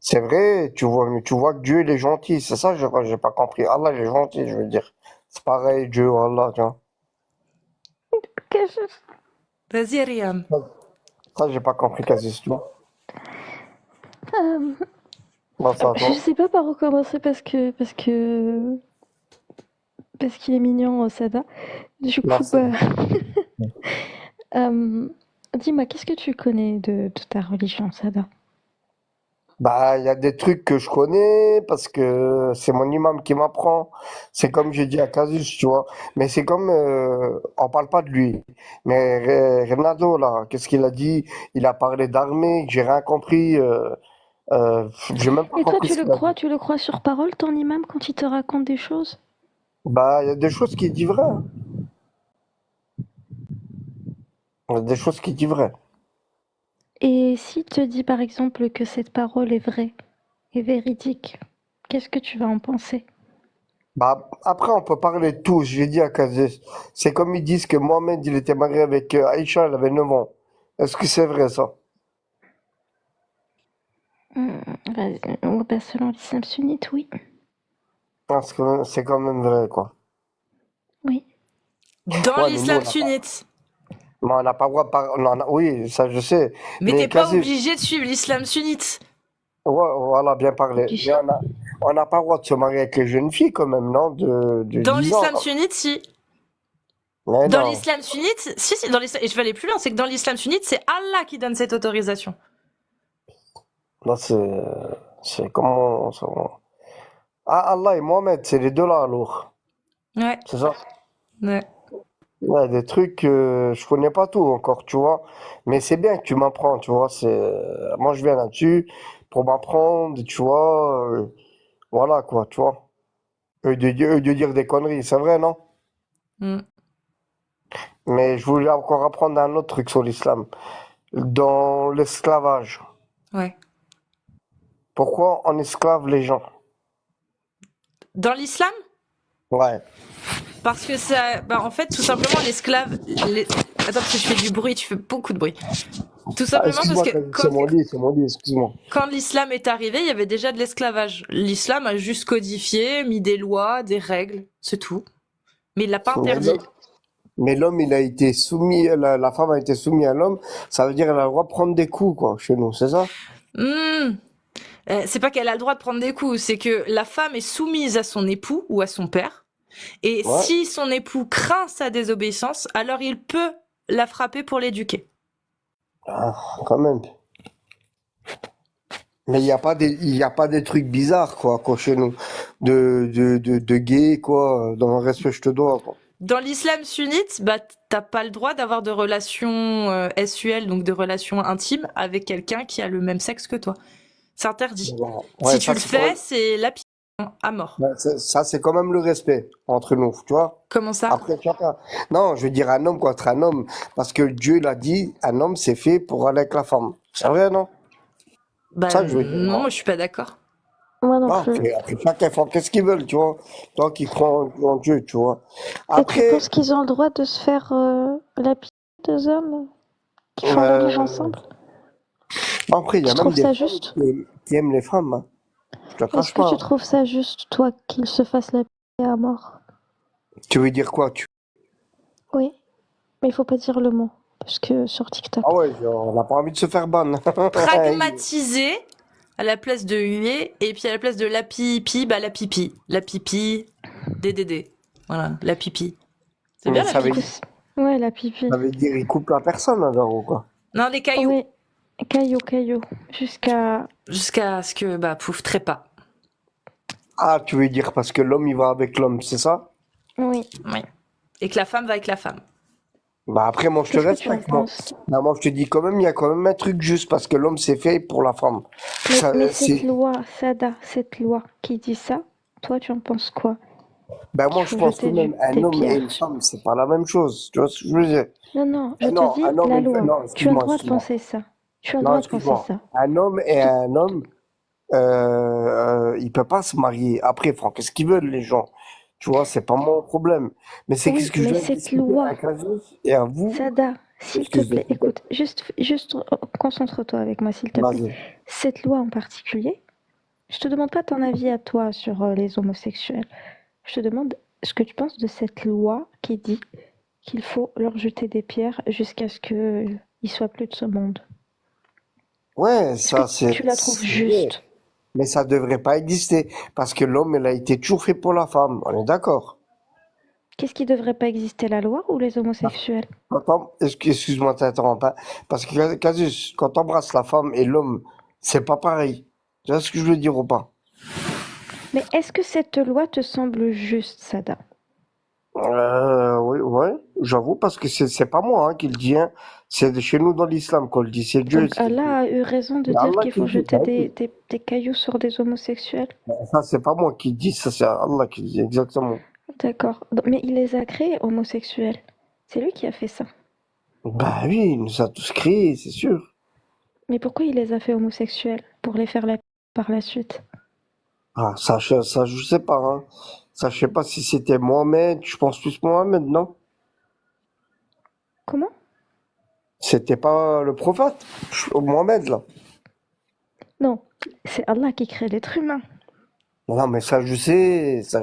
c'est vrai, tu vois, mais tu vois que Dieu, il est gentil. C'est ça, j'ai pas compris. Allah, il est gentil, je veux dire. C'est pareil, Dieu, Allah, tu vois. Que je- vas-y, Riam. Ça, j'ai pas compris quasi, tu vois. Euh, Bon, ça, je toi. sais pas par où commencer parce qu'il est mignon, Sada. Du coup, Merci. euh, dis-moi, qu'est-ce que tu connais de ta religion, Sada? Bah, il y a des trucs que je connais parce que c'est mon imam qui m'apprend. C'est comme j'ai dit à Casus, tu vois. Mais c'est comme, on parle pas de lui. Mais Renato, là, qu'est-ce qu'il a dit? Il a parlé d'armée, que j'ai rien compris. J'ai même pas Et toi, compris ce qu'il a dit. tu le crois sur parole, ton imam, quand il te raconte des choses? Bah, il y a des choses qui dit vrai, hein. Il y a des choses qui dit vrai. Et s'il te dit, par exemple, que cette parole est vraie et véridique, qu'est-ce que tu vas en penser? Bah, après, on peut parler de tout. J'ai dit à Casus. C'est comme ils disent que Mohamed, il était marié avec Aïcha, elle avait 9 ans. Est-ce que c'est vrai, ça? Bah, selon l'islam sunnite, oui. Parce que c'est quand même vrai, quoi. Oui. Dans Ouais, mais nous, l'islam sunnite. on n'a pas le droit de parler. Oui, ça je sais. Mais Mais t'es pas Casus, obligé de suivre l'islam sunnite. ouais, voilà, bien parlé. Tu- Mais on n'a pas le droit de se marier avec les jeunes filles, quand même, non? De Dans 10 ans. l'islam sunnite, si. Mais Dans non. l'islam sunnite, si, dans l'islam, et je vais aller plus loin, c'est que dans l'islam sunnite, c'est Allah qui donne cette autorisation. Là, c'est comment. Ah, Allah et Mohamed, c'est les deux là, alors. Ouais, C'est ça? ouais. Ouais, des trucs que je connais pas tout encore, tu vois. Mais c'est bien que tu m'apprends, tu vois. Moi, je viens là-dessus pour m'apprendre, tu vois. Voilà, quoi, tu vois. Eux de dire des conneries, c'est vrai, non? Mm. Mais je voulais encore apprendre un autre truc sur l'islam. Dans l'esclavage, Ouais. pourquoi on esclave les gens? Dans l'islam, Ouais. parce que ça, bah, en fait, tout simplement, l'esclave, attends, parce que je fais du bruit, tu fais beaucoup de bruit. Tout Ah, simplement parce excuse-moi, que c'est mon lit, excuse-moi. quand l'islam est arrivé, il y avait déjà de l'esclavage. L'islam a juste codifié, mis des lois, des règles, c'est tout. Mais il l'a pas Mais interdit. l'homme, il a été soumis, la femme a été soumise à l'homme, ça veut dire qu'elle a le droit de prendre des coups, quoi, chez nous, c'est ça? Hmm. C'est pas qu'elle a le droit de prendre des coups, c'est que la femme est soumise à son époux ou à son père. Et Ouais. si son époux craint sa désobéissance, alors il peut la frapper pour l'éduquer. Ah, quand même. Mais il y a pas des trucs bizarres, quoi, chez nous. De gay, quoi, dans le respect, je te dois, quoi. Dans l'islam sunnite, bah, t'as pas le droit d'avoir de relations SUL, donc de relations intimes, avec quelqu'un qui a le même sexe que toi. C'est interdit. Voilà. Si Ouais, tu ça, le c'est quand fais, même, c'est lapidation à mort. ouais, ça, c'est quand même le respect entre nous, tu vois? Comment ça? Après, chacun. Non, je veux dire un homme contre un homme, parce que Dieu l'a dit, un homme, c'est fait pour aller avec la femme. C'est vrai, non? Bah Ça, je veux dire. non, moi je suis pas d'accord. Moi non Ah, plus. après, chacun fait qu'est-ce qu'ils veulent, tu vois. Toi qui crois en Dieu, tu vois. Et tu Après, penses qu'ils ont le droit de se faire lapider, deux hommes qui font la euh, Lige ensemble? après, il y Tu a même trouves des ça femmes juste? qui aiment les femmes, hein. Je te Est-ce crache que tu pas. trouves ça juste, toi, qu'ils se fassent lapider à mort? Tu veux dire quoi? Oui, mais il faut pas dire le mot, parce que sur TikTok. Ah ouais, on n'a pas envie de se faire ban. Pragmatiser, à la place de huée, et puis à la place de la pipi, bah la pipi. La pipi, DDD. Voilà, la pipi. C'est bien Mais la ça veut, pipi. Ouais, la pipi. ça veut dire il coupe la personne alors ou quoi? Non, les cailloux. Oui, caillou. Jusqu'à... Jusqu'à ce que, bah, pouf, trépas. Ah, tu veux dire parce que l'homme il va avec l'homme, c'est ça? Oui. Oui. Et que la femme va avec la femme. Bah après, moi je te Qu'est-ce que tu en respecte. Moi. penses? Non, moi je te dis quand même, il y a quand même un truc juste parce que l'homme c'est fait pour la femme. Ça, Mais cette c'est... loi, Sada, cette loi qui dit ça, toi, tu en penses quoi? Ben Qu'il moi je faut pense que jeter même un des homme et pierres. une femme, c'est pas la même chose. Tu vois ce que je veux dire? Non, je te Non, dis un homme et la une femme. loi. Non, Tu as le excuse-moi, droit de excuse-moi. penser ça. Tu as le Non, droit de penser excuse-moi. ça. Un homme et un homme, il peut pas se marier. Après, Franck, qu'est-ce qu'ils veulent les gens? Tu vois, c'est pas mon problème. Mais c'est qu'est-ce Oui, que je mais viens de cette discuter loi, avec Aziz et à vous? Sada, s'il te Excuse-moi. plaît, écoute, juste concentre-toi avec moi, s'il te plaît. Vas-y. Cette loi en particulier, je te demande pas ton avis à toi sur les homosexuels. Je te demande ce que tu penses de cette loi qui dit qu'il faut leur jeter des pierres jusqu'à ce qu'ils soient plus de ce monde. Ouais, Est-ce que ça c'est tu la trouves vrai. juste? Mais ça devrait pas exister parce que l'homme, il a été toujours fait pour la femme. On est d'accord. Qu'est-ce qui devrait pas exister, la loi ou les homosexuels? Excuse-moi de t'interrompre, hein, parce que Casus, quand t'embrasses la femme et l'homme, c'est pas pareil. Tu vois ce que je veux dire ou pas? Mais est-ce que cette loi te semble juste, Sada? Oui, ouais, j'avoue, parce que c'est pas moi hein, qui le dis, hein. C'est de chez nous dans l'islam qu'on le dit, c'est Dieu Donc qui le Allah dit. a eu raison de C'est dire Allah qu'il qui faut le dit, jeter t'as vu? des cailloux sur des homosexuels? Ça, c'est pas moi qui le dis, ça c'est Allah qui le dit, exactement. D'accord. Mais il les a créés, homosexuels. C'est lui qui a fait ça. Bah oui, il nous a tous créés, c'est sûr. Mais pourquoi il les a fait homosexuels? Pour les faire par la suite. Ah, ça, je sais pas, hein. Ça, je sais pas si c'était Mohamed, je pense plus Mohamed, non? Comment? C'était pas le prophète, Mohamed, là. Non, c'est Allah qui crée l'être humain. Non, mais ça, je sais, ça.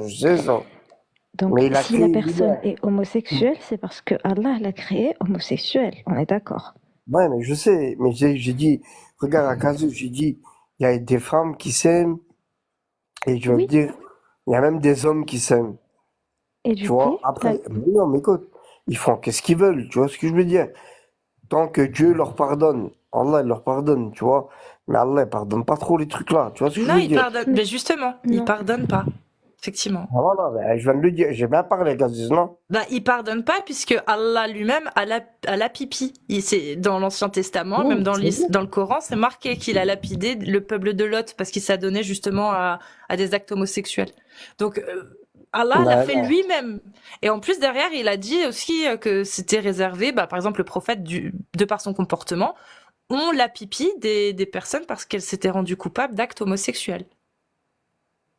Donc Mais il a si créé la personne l'humain. est homosexuelle, c'est parce que Allah l'a créé homosexuel. On est d'accord. Ouais, mais je sais, mais j'ai dit, regarde, à Kazoo, j'ai dit, il y a des femmes qui s'aiment, et je veux Oui. dire, il y a même des hommes qui s'aiment, Et tu du coup, vois. Après, mais non, mais écoute, ils font qu'est-ce qu'ils veulent, tu vois ce que je veux dire. Tant que Dieu leur pardonne, Allah il leur pardonne, tu vois. Mais Allah il pardonne pas trop les trucs là, tu vois ce que je Non, veux il dire. pardonne. Mais justement, il non. pardonne pas. Effectivement. Ah, voilà, ben, je viens de le dire, j'ai bien parlé, Kazoo, non? Bah, il pardonne pas puisque Allah lui-même a la pipi. C'est dans l'Ancien Testament, Oui, même dans, c'est vrai. dans le Coran, c'est marqué qu'il a lapidé le peuple de Lot parce qu'il s'adonnait justement à des actes homosexuels. Donc, Allah l'a Non, fait non. lui-même. Et en plus, derrière, il a dit aussi que c'était réservé, bah, par exemple, le prophète, de par son comportement, on la pipi des personnes parce qu'elles s'étaient rendues coupables d'actes homosexuels.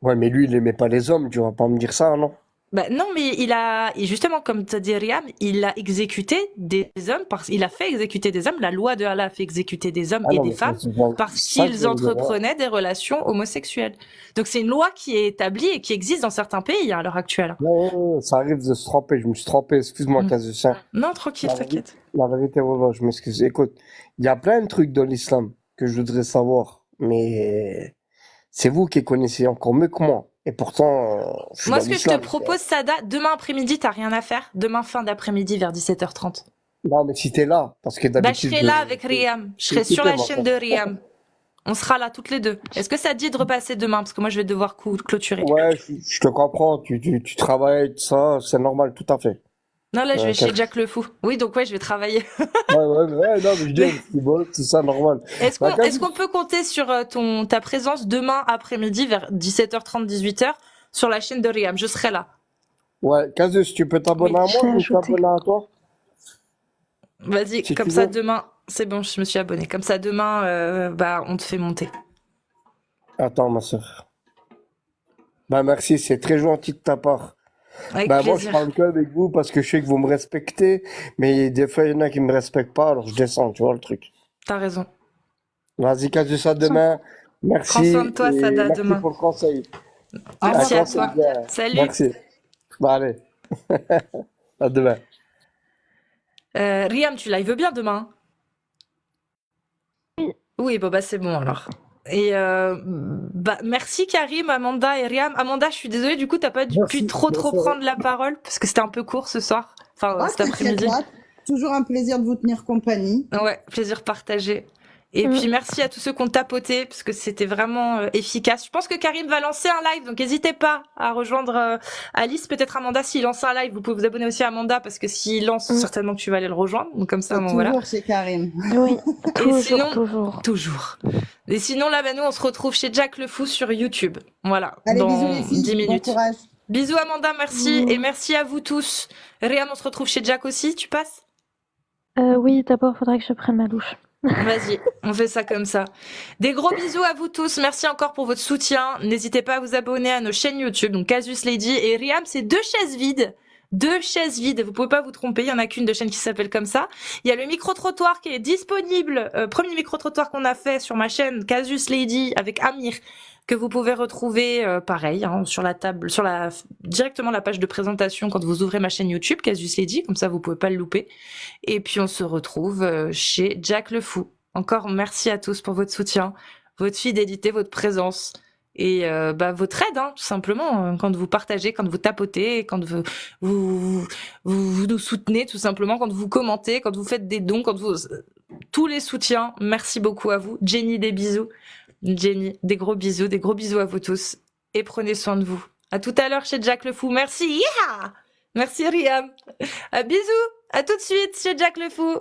Ouais, mais lui, il aimait pas les hommes, tu vas pas me dire ça, non? Bah non, mais et justement, comme tu as dit Riam, il a exécuté des hommes, il a fait exécuter des hommes, la loi de Allah a fait exécuter des hommes Ah et non, des mais femmes parce ça, je qu'ils viens de dire, ouais. entreprenaient des relations homosexuelles. Donc c'est une loi qui est établie et qui existe dans certains pays à l'heure actuelle. Ouais, ça arrive de se tromper, je me suis trompé, excuse-moi, Mm. Kazucien. Non, tranquille, La vérité, t'inquiète. la vérité, voilà, je m'excuse. Écoute, il y a plein de trucs dans l'islam que je voudrais savoir, mais c'est vous qui connaissez encore mieux que moi. Et pourtant, je suis Moi, dans ce que je te l'islam. propose, Sada, demain après-midi, t'as rien à faire. Demain fin d'après-midi vers 17h30. Non, mais si t'es là, parce que Bah, je d'habitude, serai là avec Riam. Je serai sur écoutez, la ma chaîne femme. de Riam. On sera là toutes les deux. Est-ce que ça te dit de repasser demain? Parce que moi, je vais devoir clôturer. Ouais, je te comprends, tu travailles, tout ça, c'est normal, tout à fait. Non, là, je vais chez Kaz- Jack le Fou. Oui, donc ouais, je vais travailler. ouais, non, mais je dis, Mais un petit mot, tout ça, normal. est-ce Bah, est-ce Kaz- qu'on peut compter sur ta présence demain après-midi vers 17h30, 18h sur la chaîne de Riam? Je serai là. ouais, Kazus, tu peux t'abonner Oui. à Je moi, l'ai je vais ajouté. t'abonner à toi, Vas-y, si comme tu ça veux. demain, c'est bon, je me suis abonnée. Comme ça demain, bah, on te fait monter. Attends, ma soeur. Bah, merci, c'est très gentil de ta part. Avec Bah, moi, je plaisir. parle que avec vous parce que je sais que vous me respectez, mais des fois, il y en a qui me respectent pas, alors je descends, tu vois le truc. T'as raison. Vas-y, Kazus, à Sans- demain. Prends soin de Merci toi, et Sada, merci demain. pour le conseil. Un Merci à conseil toi. bien. Salut. Merci. Bah, allez, à demain. Riam, tu live bien demain? Oui. Oui, bon, bah, c'est bon alors. Et merci Karim, Amanda et Riam. Amanda, je suis désolée, du coup, t'as pas pu Merci. trop Merci. prendre la parole parce que c'était un peu court ce soir, enfin Ah, cet t'inquiète après-midi. pas. Toujours un plaisir de vous tenir compagnie. Ouais, plaisir partagé. Et Mm. puis merci à tous ceux qui ont tapoté parce que c'était vraiment efficace. Je pense que Karim va lancer un live, donc n'hésitez pas à rejoindre Alice, peut-être Amanda s'il lance un live. Vous pouvez vous abonner aussi à Amanda parce que s'il lance, certainement que tu vas aller le rejoindre. Donc comme ça, bon, Toujours voilà. chez Karim. Oui, toujours, sinon- toujours. Toujours. Et sinon là, nous on se retrouve chez Jack le Fou sur YouTube. Voilà. Allez, dans bisous les filles. 10 Bon minutes. courage. Bisous Amanda, merci et merci à vous tous. Riam, on se retrouve chez Jack aussi. Tu passes? Oui, d'abord, faudrait que je prenne ma douche. Vas-y, on fait ça comme ça. Des gros bisous à vous tous. Merci encore pour votre soutien. N'hésitez pas à vous abonner à nos chaînes YouTube, donc Casus Lady et Riam. C'est 2 chaises vides. 2 chaises vides. Vous pouvez pas vous tromper. Il y en a qu'une de chaîne qui s'appelle comme ça. Il y a le micro-trottoir qui est disponible. Premier micro-trottoir qu'on a fait sur ma chaîne Casus Lady avec Amir, que vous pouvez retrouver pareil sur la table, directement la page de présentation quand vous ouvrez ma chaîne YouTube Casus Lady, comme ça vous pouvez pas le louper. Et puis on se retrouve chez Jack le Fou. Encore merci à tous pour votre soutien, votre fidélité, votre présence et votre aide, tout simplement. Quand vous partagez, quand vous tapotez, quand vous nous soutenez, tout simplement, quand vous commentez, quand vous faites des dons, tous les soutiens. Merci beaucoup à vous. Jenny, des bisous. Jenny, des gros bisous à vous tous. Et prenez soin de vous. À tout à l'heure chez Jack le Fou. Merci. Yeah, merci Riam. Bisous. À tout de suite chez Jack le Fou.